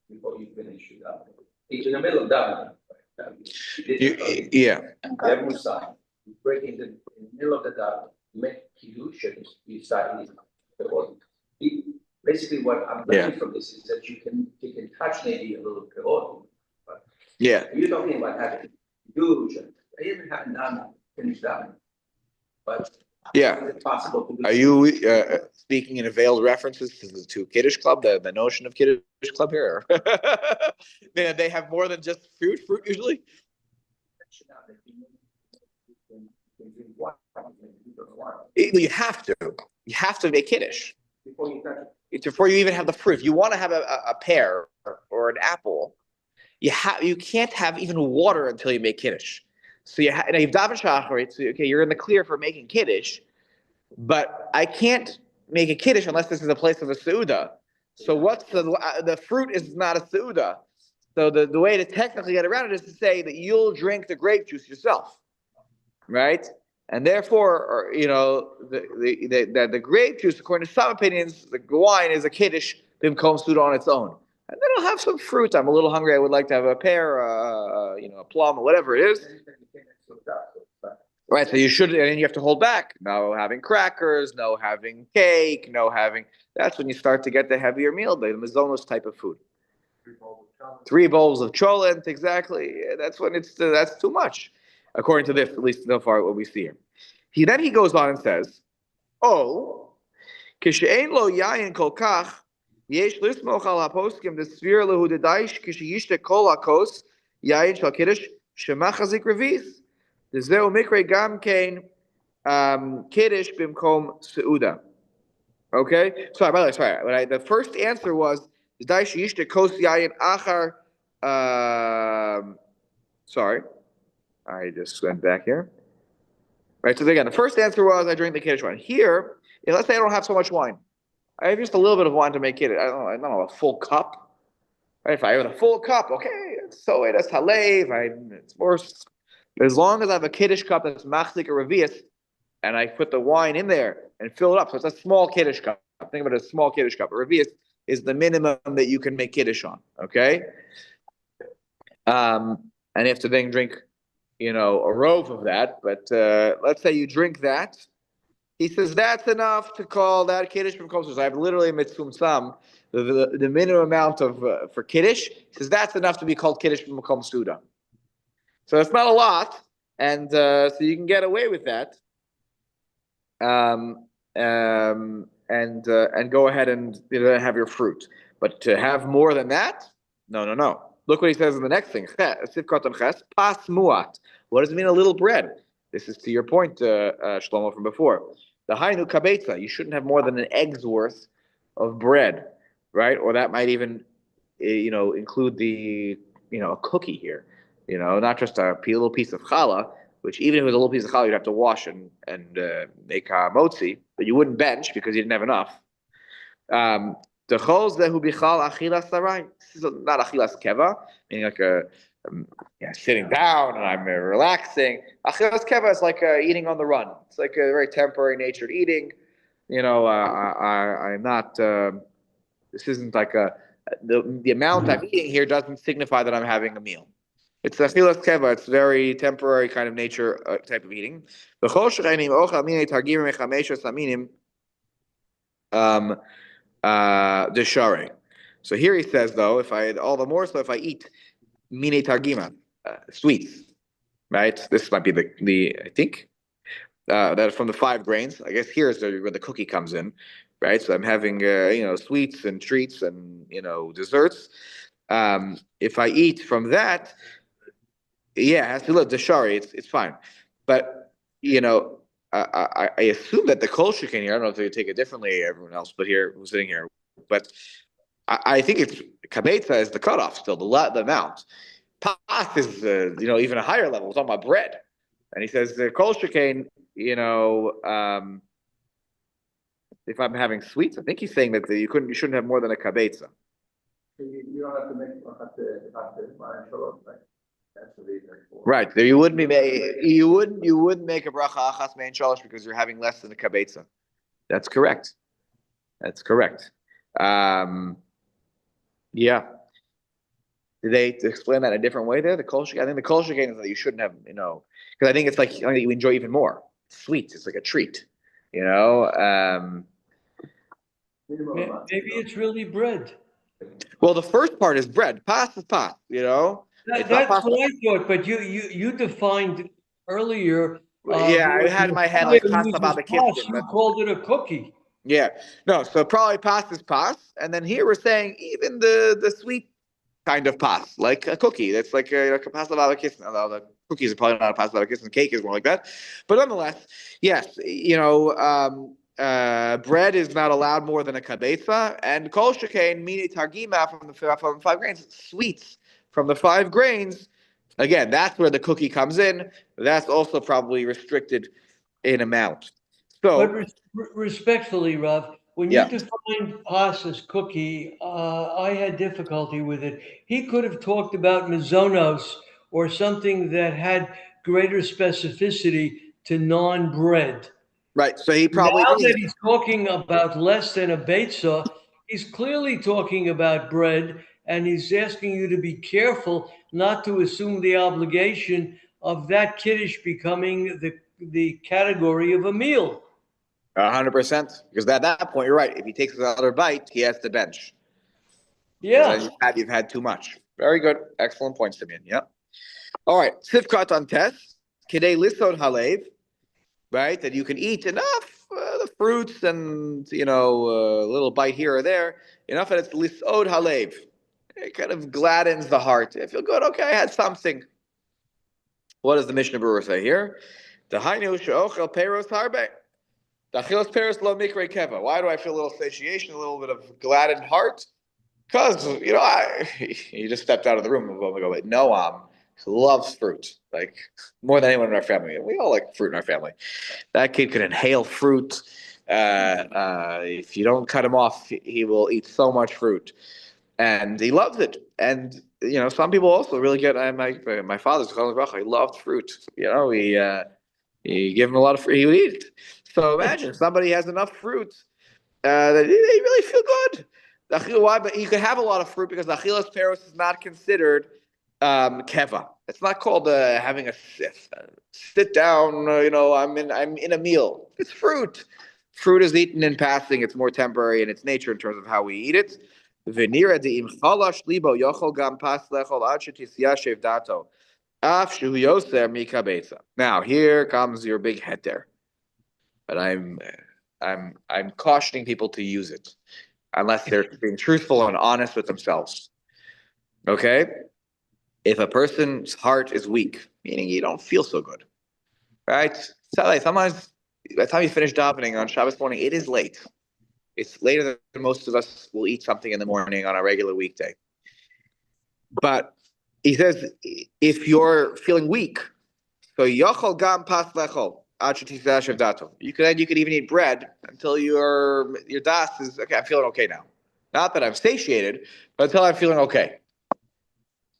Before you finish it up. It's in the middle of that. Yeah. Every side, you break in the middle of the dam, make kiddush, you start eating. Basically, what I'm learning from this is that you can touch maybe a little peot. Yeah. You're talking about having kiddush. I even haven't done finished that, but yeah. Is it possible to do? Are you speaking in veiled references to Kiddush Club, the notion of Kiddush Club here? They have more than just fruit usually? You have to make Kiddush. Before you even have the fruit. If you want to have a pear or an apple, you can't have even water until you make Kiddush. So you've daven shacharit, so okay, you're in the clear for making Kiddush, but I can't make a Kiddush unless this is a place of a Seuda. So what's the fruit is not a Seuda. So the way to technically get around it is to say that you'll drink the grape juice yourself, right? And therefore, the grape juice, according to some opinions, the wine is a Kiddush B'mkom Seuda on its own. And then I'll have some fruit. I'm a little hungry. I would like to have a pear, a plum, or whatever it is. Right, so you should, and then you have to hold back. No having crackers, no having cake, no having. That's when you start to get the heavier meal, the mazonos type of food. 3 bowls of cholent, exactly. That's when that's too much, according to this, at least so far what we see here. He goes on and says, "Oh, כשאין לו יין כל כך, יש לסמוך על הפוסקים דסביר לו דדייש כשישתה כל הכוס יין של קידש שמחזיק רביס. וזהו מקרה גם כן קידש במקום סעודה." Okay? Sorry, by the way, sorry. The first answer was דדייש ישתה כוס יין אחר, sorry. I just went back here. Right, so again, the first answer was I drink the Kiddush wine. Here, let's say I don't have so much wine. I have just a little bit of wine to make Kiddush. I don't know, a full cup. Right, if I have a full cup, okay, so that's halev. It's more, as long as I have a Kiddush cup that's machzik or revius, and I put the wine in there and fill it up. So it's a small Kiddush cup. Think of it as a small Kiddush cup. A revius is the minimum that you can make Kiddush on, okay? And you have to then drink, a rove of that, but let's say you drink that. He says that's enough to call that Kiddush from Kosher. So I have literally mitzvum sam, the minimum amount of for Kiddush. He says that's enough to be called Kiddush from Makom Suda. So it's not a lot, and so you can get away with that, and go ahead and have your fruit. But to have more than that, no. Look what he says in the next thing. Pas muat. What does it mean, a little bread? This is to your point, Shlomo, from before. The hainu kabetza. You shouldn't have more than an egg's worth of bread, right? Or that might even, include the, a cookie here. Not just a little piece of challah, which even if it was a little piece of challah, you'd have to wash and make a motzi, but you wouldn't bench because you didn't have enough. This is not achilas keva, meaning like sitting down and I'm relaxing. Achilas keva is like eating on the run. It's like a very temporary natured eating. I'm not. This isn't like the amount I'm eating here doesn't signify that I'm having a meal. It's achilas keva. It's very temporary kind of nature type of eating. Deshare. So here he says, though, if I eat mine targima, sweets, right? This might be the I think that from the 5 grains. I guess here is where the cookie comes in, right? So I'm having sweets and treats and desserts. If I eat from that, yeah, it has to look deshare. It's fine, but I assume that the kol shekin here, I don't know if they take it differently, everyone else, but here, who's sitting here, but I think it's kabetza is the cutoff still, the amount. Pas is, even a higher level. It's talking about bread. And he says the kol shekin, if I'm having sweets, I think he's saying that you shouldn't have more than a kabetza. You don't have to make right? That's the reason for. Right. There you wouldn't make a bracha achas mein shalosh because you're having less than a kabetza. That's correct. Yeah. Did they explain that in a different way there? The kol shekin, I think the kol shekin is that you shouldn't have, because I think it's like something that you enjoy even more. Sweets, it's like a treat, Maybe it's really bread. Well, the first part is bread. Pas is pas, That's what I thought, but you defined earlier. Yeah, I had in my head like pasta babakistin. You called it a cookie. Yeah, no, so probably pas is pas, and then here we're saying even the sweet kind of pas, like a cookie. That's like a pasta babakistin. Although the cookies are probably not a pasta babakistin, cake is more like that. But nonetheless, yes, bread is not allowed more than a kabetza, and kol shekein mini targima from the 5 grains, sweets from the 5 grains. Again, that's where the cookie comes in. That's also probably restricted in amount. So, but respectfully, Rav, when you defined pas as cookie, I had difficulty with it. He could have talked about mizonos or something that had greater specificity to non-bread. Right. So he probably now that he's talking about less than a beitzah, he's clearly talking about bread, and he's asking you to be careful not to assume the obligation of that kiddush becoming the category of a meal. 100%. Because at that point, you're right. If he takes another bite, he has to bench. Yeah. Because you've had too much. Very good. Excellent points, Simeon. Yep. All right. Sifkat on test. Kidei lisod halev. Right? That you can eat enough the fruits and, a little bite here or there. Enough that it's lisod halev. It kind of gladdens the heart. I feel good. Okay, I had something. What does the Mishnah Berurah say here? The hainu she'ochel peros harbe. The achilas peros lo mikre keva. Why do I feel a little satiation, a little bit of gladdened heart? Because, he just stepped out of the room a moment ago, but Noam loves fruit, like more than anyone in our family. We all like fruit in our family. That kid can inhale fruit. If you don't cut him off, he will eat so much fruit. And he loves it. And, some people also really get, my father's, he loved fruit. He gave him a lot of fruit, he would eat it. So imagine somebody has enough fruit that they really feel good. Why? But you can have a lot of fruit because the achilas peros is not considered keva. It's not called having a sit down. I'm in a meal. It's fruit. Fruit is eaten in passing. It's more temporary in its nature in terms of how we eat it. Now here comes your big head there, but I'm cautioning people to use it unless they're being truthful and honest with themselves. Okay? If a person's heart is weak, meaning you don't feel so good, right? Sometimes by the time you finish davening on Shabbos morning, it is late. It's later than most of us will eat something in the morning on a regular weekday. But he says, if you're feeling weak, so yochol gam pas lechol. You could even eat bread until your das is okay. I'm feeling okay now. Not that I'm satiated, but until I'm feeling okay.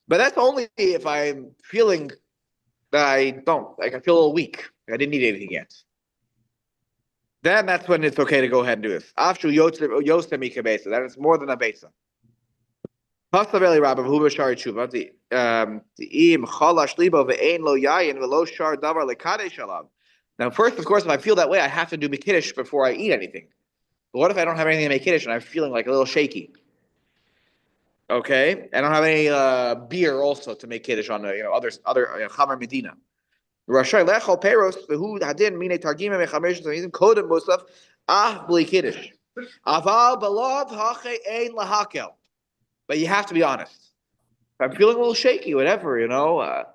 But that's only if I'm feeling that I feel a little weak. I didn't eat anything yet. Then that's when it's okay to go ahead and do this. After yosem ikabesa, that is more than a besa. Now, first, of course, if I feel that way, I have to do Mikiddish before I eat anything. But what if I don't have anything to make Kiddish and I'm feeling like a little shaky? Okay, I don't have any beer also to make Kiddish on other Chamer Medina. Rashai lechol peros behu hadin mine targim mechamesh tamizim kodem musaf bli Kiddish. Aval belav hache ein lahakel. But you have to be honest. If I'm feeling a little shaky, whatever, and I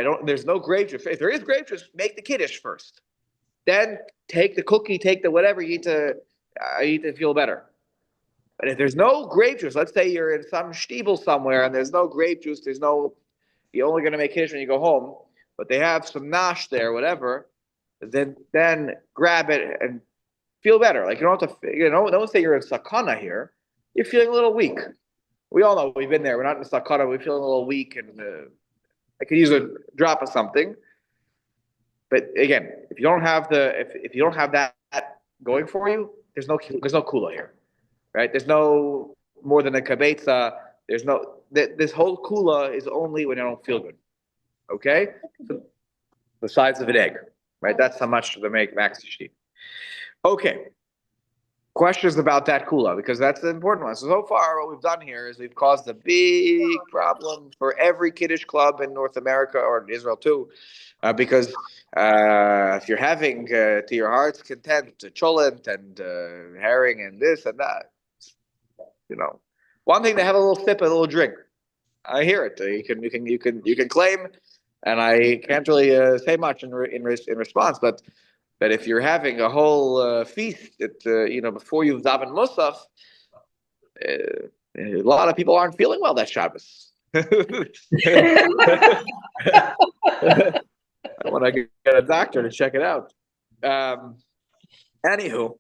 don't. There's no grape juice. If there is grape juice, make the Kiddish first. Then take the cookie, take the whatever you need to feel better. But if there's no grape juice, let's say you're in some shtiebel somewhere and there's no grape juice, you're only going to make Kiddish when you go home, but they have some nash there, whatever, then grab it and feel better. Like you don't have to, don't say you're in sakana here. You're feeling a little weak. We all know we've been there. We're not in sakana. We're feeling a little weak, and I could use a drop of something. But again, if you don't have that going for you, there's no kula here, right? There's no more than a kabetza. This whole kula is only when I don't feel good. Okay, so the size of an egg, right? That's how much to make maxi sheet. Okay. Questions about that kula, because that's the important one. So far, what we've done here is we've caused a big problem for every Kiddush club in North America or in Israel too, because if you're having to your heart's content cholent and herring and this and that, one thing to have a little sip and a little drink. I hear it. You can claim, and I can't really say much in response, but if you're having a whole feast, before you've daven Musaf, a lot of people aren't feeling well that Shabbos. I want to get a doctor to check it out. Anywho,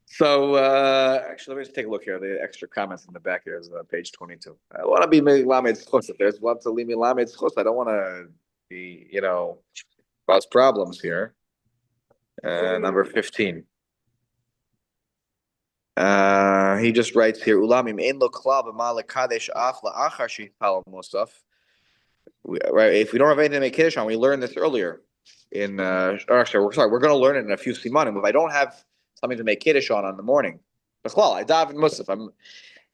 so actually, let me just take a look here. The extra comments in the back here is page 22. I want to be Lamed Schos. If there's one to leave me Lamed Schos, I don't want to be, cause problems here. Number 15. He just writes here, Ulamim ein lo klal b'ma lekadesh af la'achar she'yitpalel musaf. Right, if we don't have anything to make kiddush on, we learned this earlier. or actually, we're going to learn it in a few simanim. If I don't have something to make kiddush on the morning, I daven musaf.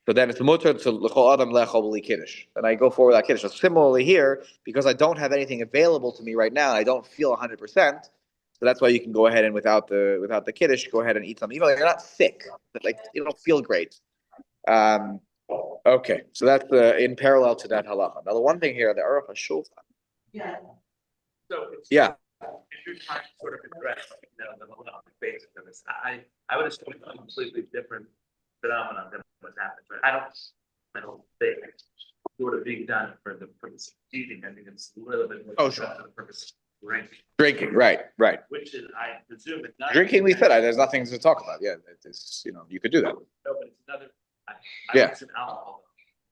So then it's mutter to l'chol adam lechol b'li kiddush. And I go forward that kiddush. So similarly here, because I don't have anything available to me right now, and I don't feel 100%. So that's why you can go ahead and without the kiddush, go ahead and eat something. Even though you're not sick, but like you don't feel great. Okay, so that's in parallel to that halacha. Now the one thing here, the Aruch HaShulchan. Yeah. So it's. Yeah. If you're trying to sort of address, the basics of this, I would assume it's a completely different phenomenon than what's happened, right? I don't think sort of being done for the purpose of eating. I think it's a little bit more Oh, done sure. for the purpose of drinking. Drinking, right. Which is, I presume, it's not. Drinking, we said, there's nothing to talk about. Yeah, it's you could do that. No, but it's another. I Yeah. mentioned alcohol.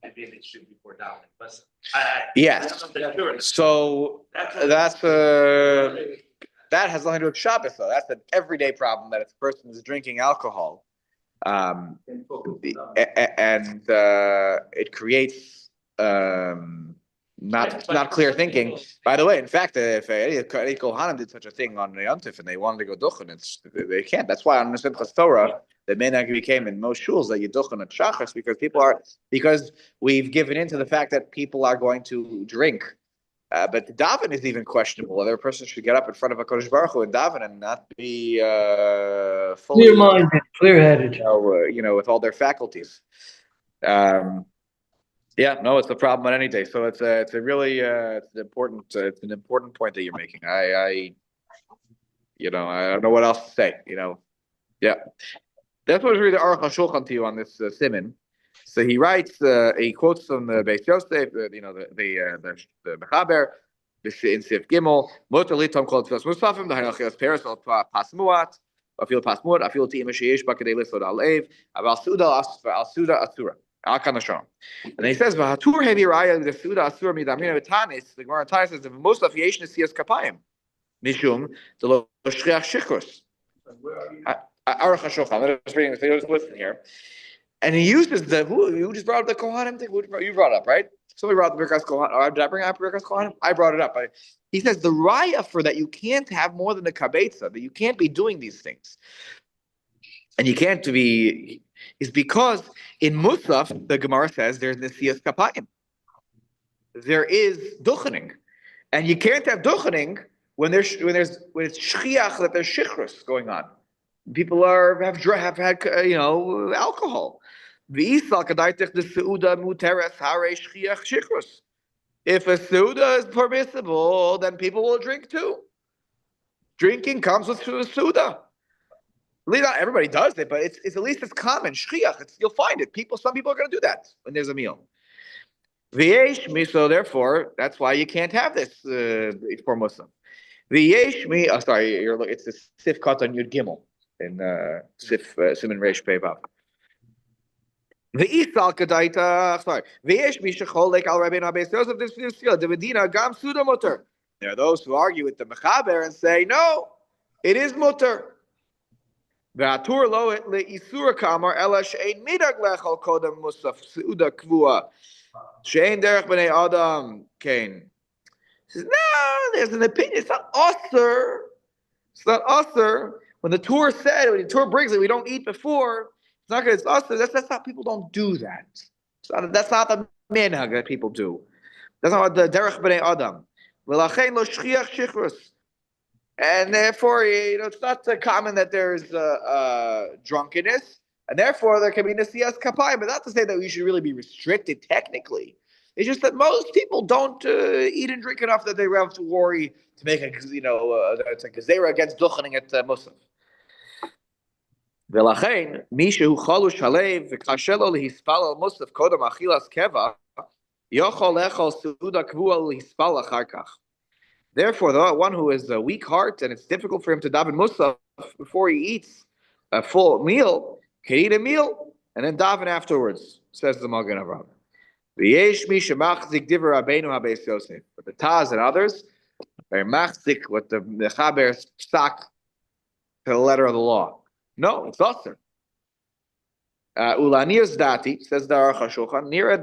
Maybe it should be poured down. But Yes. So that's that has nothing to do with Shabbos, though. That's an everyday problem that if a person is drinking alcohol, and it creates not clear thinking. By the way, in fact, if any Kohanim did such a thing on the Yontif and they wanted to go duchen, they can't. That's why on the Simchas Torah, the minhag became in most shuls that you duchen at Shachas because we've given into the fact that people are going to drink. But the daven is even questionable. Whether a person should get up in front of a Kodesh Baruch Hu and daven and not be fully Clear-minded, clear-headed. with all their faculties. Yeah, no, it's a problem on any day. So it's a really it's an important point that you're making. I don't know what else to say. Yeah, that's what I read the Aruch HaShulchan to you on this siman. So he writes, he quotes from the Beis Yosef, the Mechaber, in Sif Gimel, Motor Litom called Tfilas Musafim, the Hanachias Paris al Pasmuat, Afil Pasmuat, Afil Tima Sheish Bakadei Lisod Alev, Aval Suda Al Suda Asura, Al Kanashon. And he says, Vahatur Hevi Raya, the Suda Asura Midamina Vitanis, the Gemara Tanis says, the most of Yesh Nesias Kapayim, Mishum, the Lo Shriach Shichus. Aruch HaShulchan, I'm just reading this, listen here. And he uses who just brought up the Kohanim thing? You brought it up, right? Somebody brought up the Birkas Kohanim. Did I bring up Birkas Kohanim? I brought it up. He says the raya for that you can't have more than a kabetza, that you can't be doing these things. And you can't be, is because in Musaf, the Gemara says there's Nesiyas Kapayim. There is duchening. And you can't have duchening when it's shchiach, that there's shichrus going on. People have had alcohol. If a seuda is permissible, then people will drink too. Drinking comes with seuda. Not everybody does it, but it's at least it's common. Shchiach, you'll find it. Some people are going to do that when there's a meal. So therefore, that's why you can't have this for Muslim. It's the Sif Katan Yud Gimel in Sif Siman Reish Pei Vav. Ve'isal kadaita. Ve'yesh mishacholek al Rabbeinu Beis Yosef this the Medina gam suda mutter. There are those who argue with the Mechaber and say no, it is mutter. Ve'atur lo le'isura kamar ela she'ein midag lechol kodem musaf suda kvua she'ein derech b'nei adam kain. He says no, there's an opinion. It's not usher. It's not usher. When the Torah said, when the Torah brings it, we don't eat before. It's not because it's us. That's not, people don't do that. That's not the minhag that people do. That's not what the derech b'nei adam. V'lachein lo shchiach shichrus. And therefore, it's not common that there's drunkenness, and therefore there can be nesiyas kapayim. But not to say that we should really be restricted technically. It's just that most people don't eat and drink enough that they have to worry to make it's a gezerah against duchening at Musaf. V'lachein mishu chalu shalev v'kashelo lehispal al Musaf kodam achilas keva yochol echol suda kvua lehispal achar kach. Therefore, the one who is a weak heart and it's difficult for him to daven Musaf before he eats a full meal, can eat a meal and then daven afterwards, says the Magen Avraham. But the Taz and others, they're machzik with the Mechaber stock to the letter of the law. No, it's usher. Ulanir's dati, says the Aruch HaShulchan, nira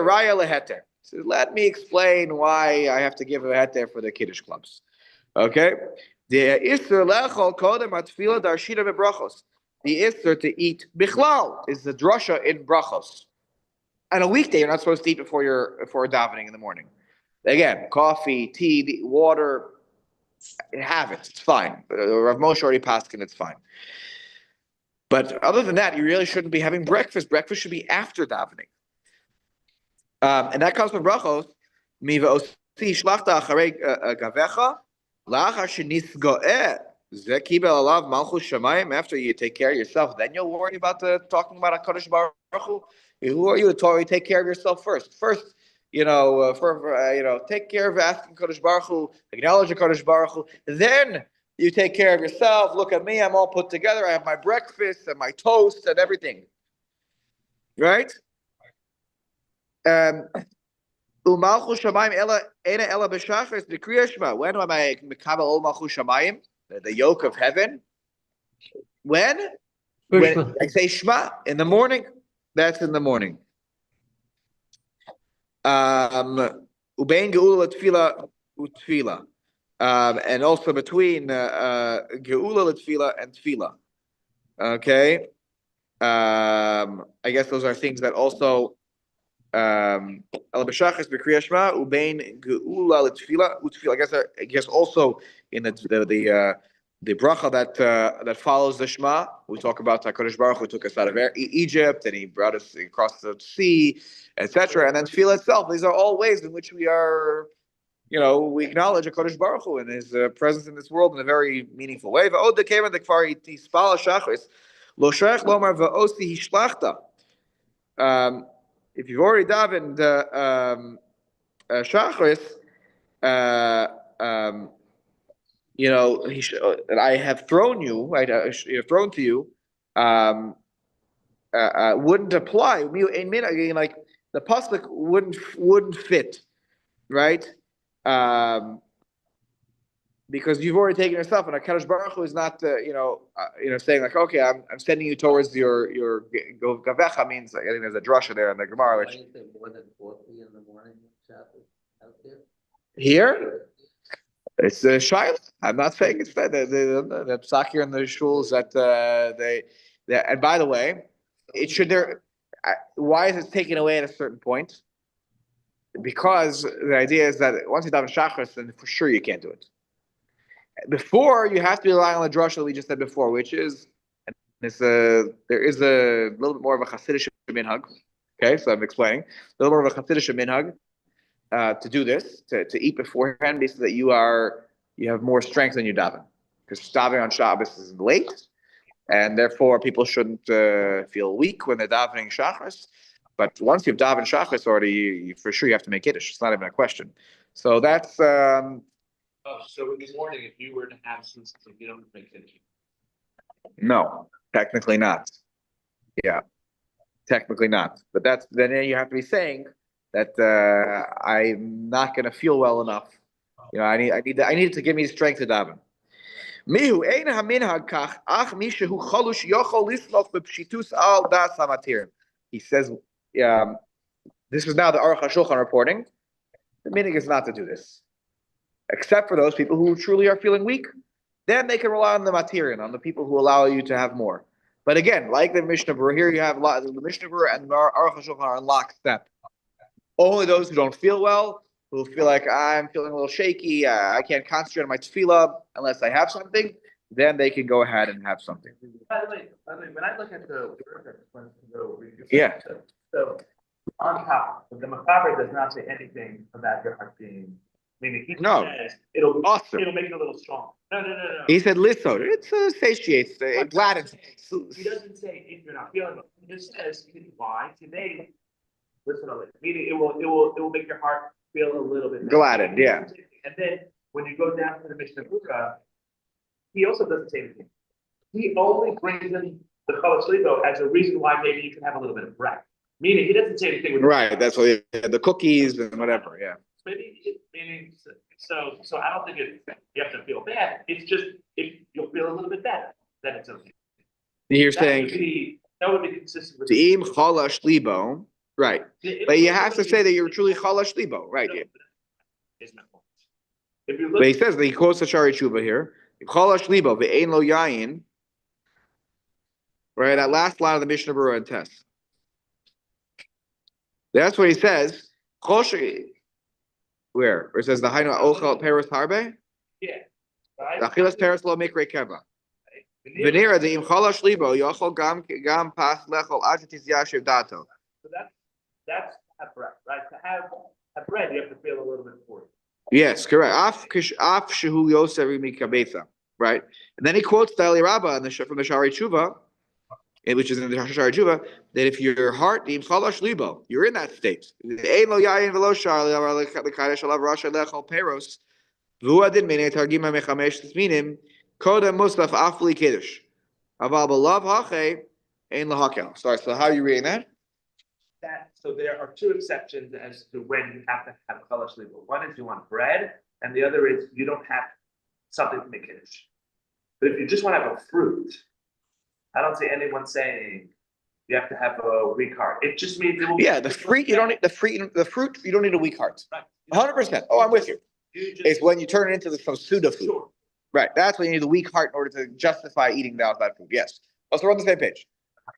raya leheter. So let me explain why I have to give a heter for the Kiddush clubs. Okay? The Isser lechol kodem atfila darshina bebrachos. The Isser to eat bichlal is the drasha in brachos. On a weekday, you're not supposed to eat before davening in the morning. Again, coffee, tea, water, have it. It's fine. Rav Moshe already passed and it's fine. But other than that, you really shouldn't be having breakfast. Breakfast should be after davening. And that comes from brachos. Miva osi shlachta acharei gavecha lachar shenisgoeh ze kibel alav malchus shamayim. After you take care of yourself, then you'll worry about talking about HaKadosh Baruch Hu. Who are you to take care of yourself first? First, take care of asking Kadosh Baruch Hu, acknowledge Kadosh Baruch Hu. Then you take care of yourself. Look at me, I'm all put together. I have my breakfast and my toast and everything. Right? Umalchus shamayim ena ela b'shachris b'kriyas shema. When am I mekabel ol malchus shamayim? The yoke of heaven. When I say Shema in the morning. That's in the morning. Ubein geula tefila utfila, and also between geula tefila and tefila. Okay, I guess those are things that also al b'shachas b'kriyas shema ubein geula tefila utfila. I guess also in the bracha that follows the Shema, we talk about HaKadosh Baruch Hu took us out of Egypt and He brought us across the sea, etc. And then Tefillah itself. These are all ways in which we are, we acknowledge HaKadosh Baruch Hu and His presence in this world in a very meaningful way. If you've already davened Shachris, and I have thrown you, thrown to you, wouldn't apply. Like the pasuk wouldn't fit, right? Because you've already taken yourself, and HaKadosh Baruch Hu is not, saying like, okay, I'm sending you towards your gavecha means like, I think there's a drasha there in the Gemara. Why is there more than 40 in the morning out there? Here. It's a shaila. I'm not saying it's that the psak here in the shuls that and by the way, it should there. Why is it taken away at a certain point? Because the idea is that once you daven shachris, then for sure you can't do it. Before you have to rely on the drasha that we just said before, which is there is a little bit more of a chassidish minhag. Okay, so I'm explaining a little more of a chassidish minhag. To do this, to eat beforehand, means that you have more strength than you daven. Because davening on Shabbos is late, and therefore people shouldn't feel weak when they're davening Shachris. But once you've davened Shachris already, you for sure you have to make Kiddush. It's not even a question. So that's. So in the morning, if you were to have some, you don't make Kiddush. No, technically not. Yeah, technically not. But then you have to be saying that I'm not going to feel well enough. I need to give me strength to daven. Mihu ein haminhag kach ach mishehu chalush yochol lisloch b'pshitus al das hamatir. He says, this is now the Aruch HaShulchan reporting. The minhag is not to do this, except for those people who truly are feeling weak. Then they can rely on the material, on the people who allow you to have more. But again, like the Mishnah Berurah, here you have the Mishnah Berurah and the Aruch HaShulchan are in lockstep. Only those who don't feel well, who feel like I'm feeling a little shaky, I can't concentrate on my tefillah unless I have something, then they can go ahead and have something. By the way, when I look at the Yeah. So on top, the Machaber does not say anything about your heart being. Meaning he says it'll make it a little strong. No. He said liso. It satiates, it gladdens. He doesn't say if you're not feeling it. He just says why today. Listen to it. Meaning it will make your heart feel a little bit gladdened, yeah. And then when you go down to the Mishnah Berurah, he also doesn't say anything. He only brings in the Hilchot Shabbat as a reason why maybe you can have a little bit of breath. Meaning he doesn't say anything. Right. That's what the cookies and whatever. Yeah. Meaning so I don't think you have to feel bad. It's just if you'll feel a little bit better, then it's okay. You're saying that would be consistent with Im chalash libo. Right, but you have to say that you're truly chalash libo, right? If you But look, he says that he quotes the Shari Tshuva here. Right, that last line of the Mishnah Berurah and Test. That's what he says. Where it says the Hainu Ochel Peres Harbe, yeah, right? Achilas Peres Lo Mikre Keva. Veneer. Venera the Im Chalash Libo Yochel Gam Pas Lechol Azitis Yashiv Dato. So that's have bread, right? To have bread, you have to feel a little bit for it. Yes, correct. Af Shehu Yosevi Mikabetha. Right, and then he quotes the Eli Rabbah from the Shari Tshuva, which is in the Shari Tshuva, that if your heart Im Chalash Libo, you're in that state. Ein Lo Yayin Velo Shar Lekadesh Alav Rasha Lechol Peros. V'uadin Mene Targima Mechamesh Tisminim Kodem Musaf Afli Kiddush. Aval Belav Hache Ein Lahakel. Sorry, so how are you reading that? So there are two exceptions as to when you have to have chalash legal. One is you want bread, and the other is you don't have something to make kiddush. But if you just want to have a fruit, I don't see anyone saying you have to have a weak heart. It just means it will. Yeah, the fruit you don't need the fruit you don't need a weak heart. Right. 100%. Oh, I'm with you. You just, It's when you turn it into some pseudo food. sure. Right. That's when you need the weak heart in order to justify eating that food. Yes. Also, we're on the same page.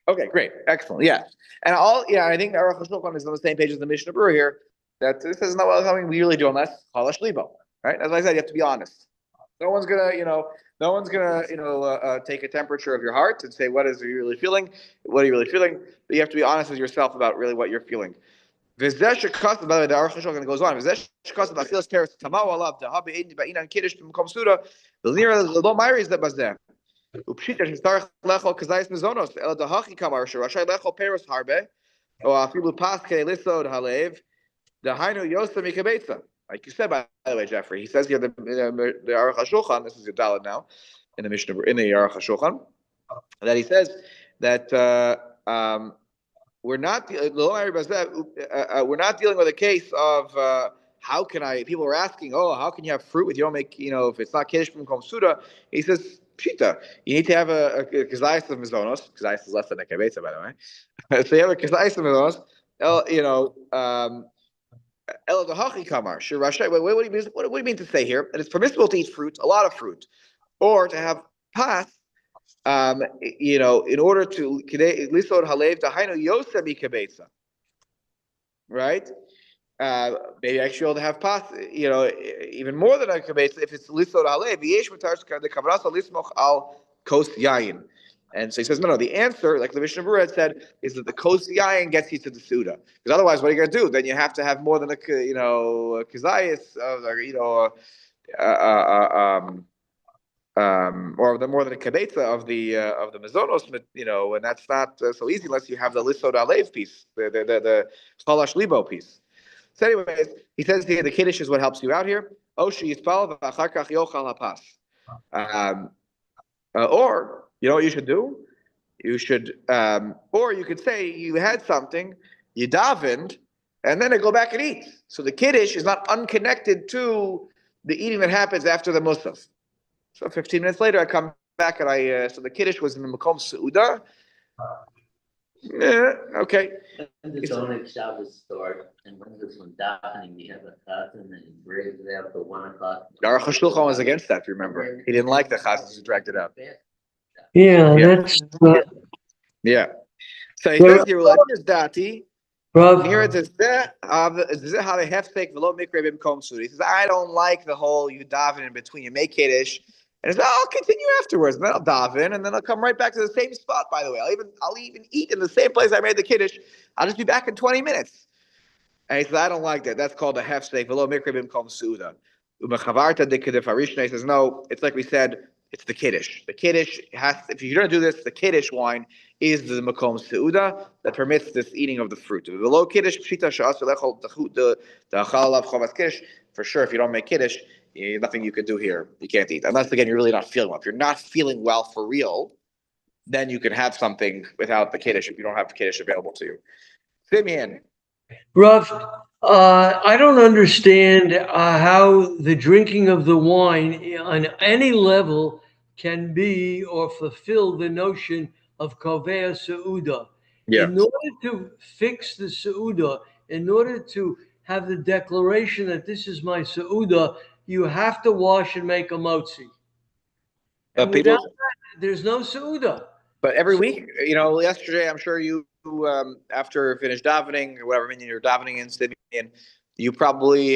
Okay, great. Excellent. Yeah. And I think Aruch HaShulchan is on the same page as the Mishnah Berurah here. That this is not something we really do unless chalash libo. Right? As I said, you have to be honest. No one's gonna take a temperature of your heart and say, what is you really feeling? What are you really feeling? But you have to be honest with yourself about really what you're feeling. By the way, the Aruch HaShulchan goes on. Like you said, by the way, Jeffrey, he says here the Aruch HaShulchan, this is your Dalet now, in the Mishnah, in the Aruch HaShulchan, that he says that we're not dealing with a case of how can I? People are asking, oh, how can you have fruit if you don't make, if it's not kiddush from Kom Suda? He says, pshita, you need to have a kazayis of mizonos. Kazayis is less than a kebetza, by the way. So you have a kazayis of mizonos. Ela dahachi kamar shirashay. What do you mean to say here? That it's permissible to eat fruit, a lot of fruit, or to have pas. In order to lisod halev dahainu yosebi kebetza, right? Maybe actually able to have pas, even more than a kebetza if it's lisod halev. Yesh mutars the kavras lismoch al kos yayin. And so he says, no. The answer, like the Mishnah Berurah had said, is that the kos yayin gets you to the suda. Because otherwise, what are you going to do? Then you have to have more than a kazayis, or more than a kebetza of the mezonos, and that's not so easy unless you have the lisod alev piece, the chalash libo piece. So, anyways, he says here the kiddush is what helps you out here. Oshi yispal v'achar kach yochal hapas. Or you know what you should do? You should, or you could say you had something, you davened, and then I go back and eat. So the kiddush is not unconnected to the eating that happens after the musaf. So 15 minutes later, I come back and so the kiddush was in the Makom Seuda. Yeah, okay. When does only Shabbos start, and when does when davening you have a chazan and he brings it out to 1 o'clock? Aruch HaShulchan was against that, remember. He didn't like the chazans who dragged it out. Yeah, Yeah. that's Yeah. So he says here, well, here's Dati. Rav. Here it says, how they hefsek v'lo mikre b'mkom suda. He says, I don't like the whole you daven in between. You make kiddush. And he says, I'll continue afterwards. And then I'll daven, and then I'll come right back to the same spot, by the way. I'll even eat in the same place I made the kiddush. I'll just be back in 20 minutes. And he says, I don't like that. That's called the hefsek v'lo mikre b'mkom suda. U'mechavarta dikadif harishna. He says, no, it's like we said, it's the kiddush. The kiddush if you're going to do this, the kiddush wine is the makom seuda that permits this eating of the fruit. The low kiddush pshita she'asur lechol the chalav chavas kiddush. For sure, if you don't make kiddush, nothing you can do here. You can't eat unless again you're really not feeling well. If you're not feeling well for real, then you can have something without the kiddush if you don't have the kiddush available to you. Simeon. Rav, I don't understand how the drinking of the wine on any level can be or fulfill the notion of Kovea Seuda. Yeah. In order to fix the Seuda, in order to have the declaration that this is my Seuda, you have to wash and make a motzi. But And without people, that, there's no Seuda. but every week, yesterday, I'm sure you, after finished davening or whatever minyan you're davening in Simeon, you probably,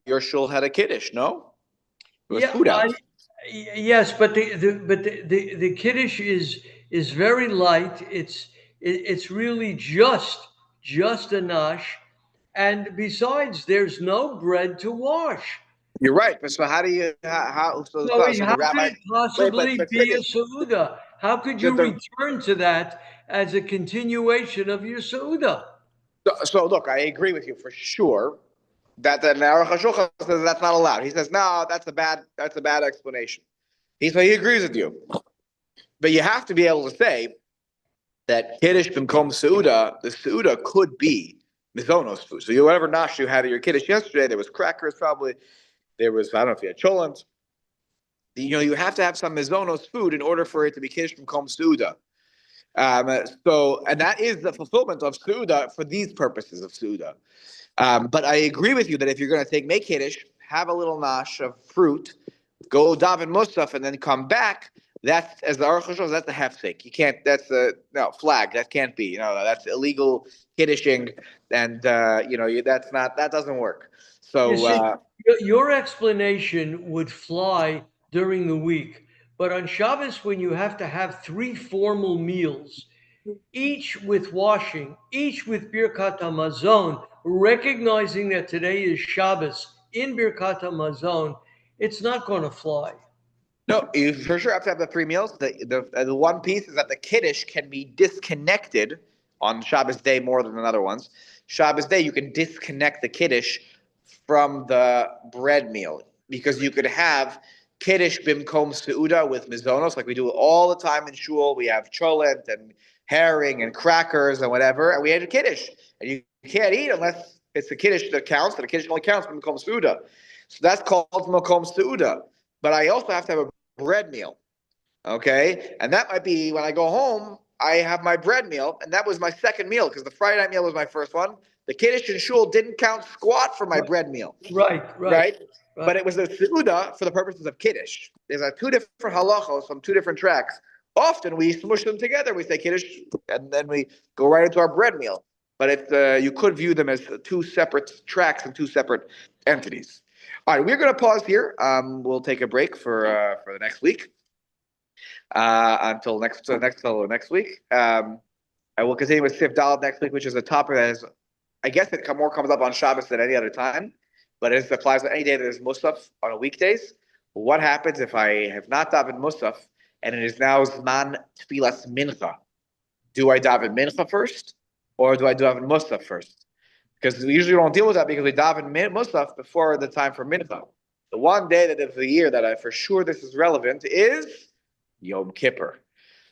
your shul had a kiddush, no? There was food out. Yes, but the kiddush is very light. It's really just a nash, and besides, there's no bread to wash. You're right, but so how do you, so So so how the rabbi, could it possibly but be a finish, Seuda? How could you the, return to that as a continuation of your Seuda? so look, I agree with you for sure that the Aruch HaShulchan says that's not allowed. He says, no, that's a bad explanation. He agrees with you. But you have to be able to say that Kiddush b'mkom Seuda, the Seuda could be Mizonos food. So whatever nash you had at your Kiddush yesterday, there was crackers probably, there was, I don't know if you had cholent. You have to have some Mizonos food in order for it to be Kiddush b'mkom Seuda. And that is the fulfillment of Seuda for these purposes of Seuda. But I agree with you that if you're going to make Kiddush, have a little nash of fruit, go daven Musaf, and then come back. That's, as the Aruch HaShulchan, that's the hefsek. You can't. That's no flag. That can't be. That's illegal kiddishing, and that's not. That doesn't work. So You see, your explanation would fly during the week, but on Shabbos, when you have to have three formal meals, each with washing, each with Birkat HaMazon, recognizing that today is Shabbos in Birkat HaMazon, it's not going to fly. no, you for sure have to have the three meals. The one piece is that the kiddush can be disconnected on Shabbos day more than other ones. Shabbos day you can disconnect the kiddush from the bread meal because you could have kiddush bimkom seuda with mizonos like we do all the time in shul. We have cholent and herring and crackers and whatever, and we had a kiddush, and you can't eat unless it's the kiddush that counts, and the kiddush only counts bimkom seuda. So that's called makom seuda. But I also have to have a bread meal, okay? And that might be when I go home, I have my bread meal, and that was my second meal because the Friday night meal was my first one. The Kiddush and Shul didn't count squat for my bread meal. Right? But it was a Seuda for the purposes of Kiddush. There's two different halachos from two different tracks. Often we smush them together. We say Kiddush, and then we go right into our bread meal. But you could view them as two separate tracks and two separate entities. All right, we're going to pause here. We'll take a break for the next week. Until next week. I will continue with Sif Daled next week, which is a topic that is, I guess it more comes up on Shabbos than any other time, but it applies to any day that is Musaf on a weekdays. What happens if I have not davened Musaf and it is now Zman Tfilas Mincha? Do I daven Mincha first, or do I daven Musaf first? Because we usually don't deal with that because we daven Musaf before the time for Mincha. The one day that of the year that I for sure this is relevant is Yom Kippur,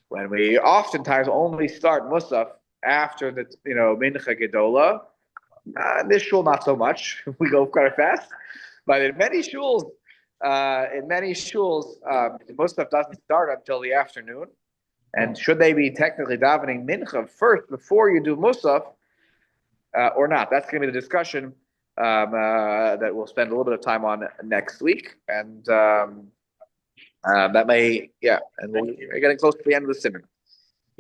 when we oftentimes only start Musaf after the Mincha Gedola. This shul not so much. We go quite fast, but in many shuls, Musaf doesn't start until the afternoon. And should they be technically davening Mincha first before you do Musaf, or not? That's going to be the discussion that we'll spend a little bit of time on next week, and that may, and we're getting close to the end of the simon.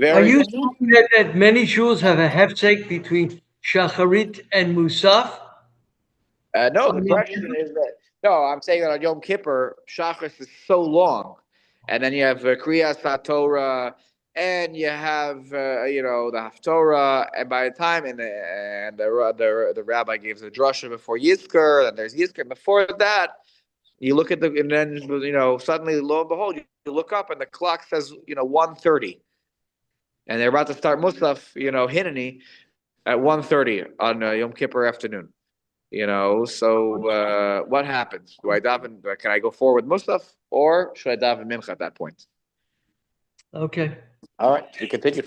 Are you saying that many shuls have a hefsek between Shacharit and Musaf? No, the question is that, no, I'm saying that on Yom Kippur, Shachris is so long, and then you have Kriyas HaTorah, and you have the Haftorah, and by the time the rabbi gives a drasha before Yizkor, and there's Yizkor before that. You look at and then suddenly, lo and behold, you look up and the clock says 1:30, and they're about to start Musaf, Hineni, at 1:30 on Yom Kippur afternoon. So what happens? Do I daven? Can I go forward Musaf, or should I daven Mincha at that point? Okay. All right, you continue.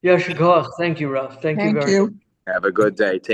Yashar Koach. Thank you, Ralph. Thank you very much. Have a good day.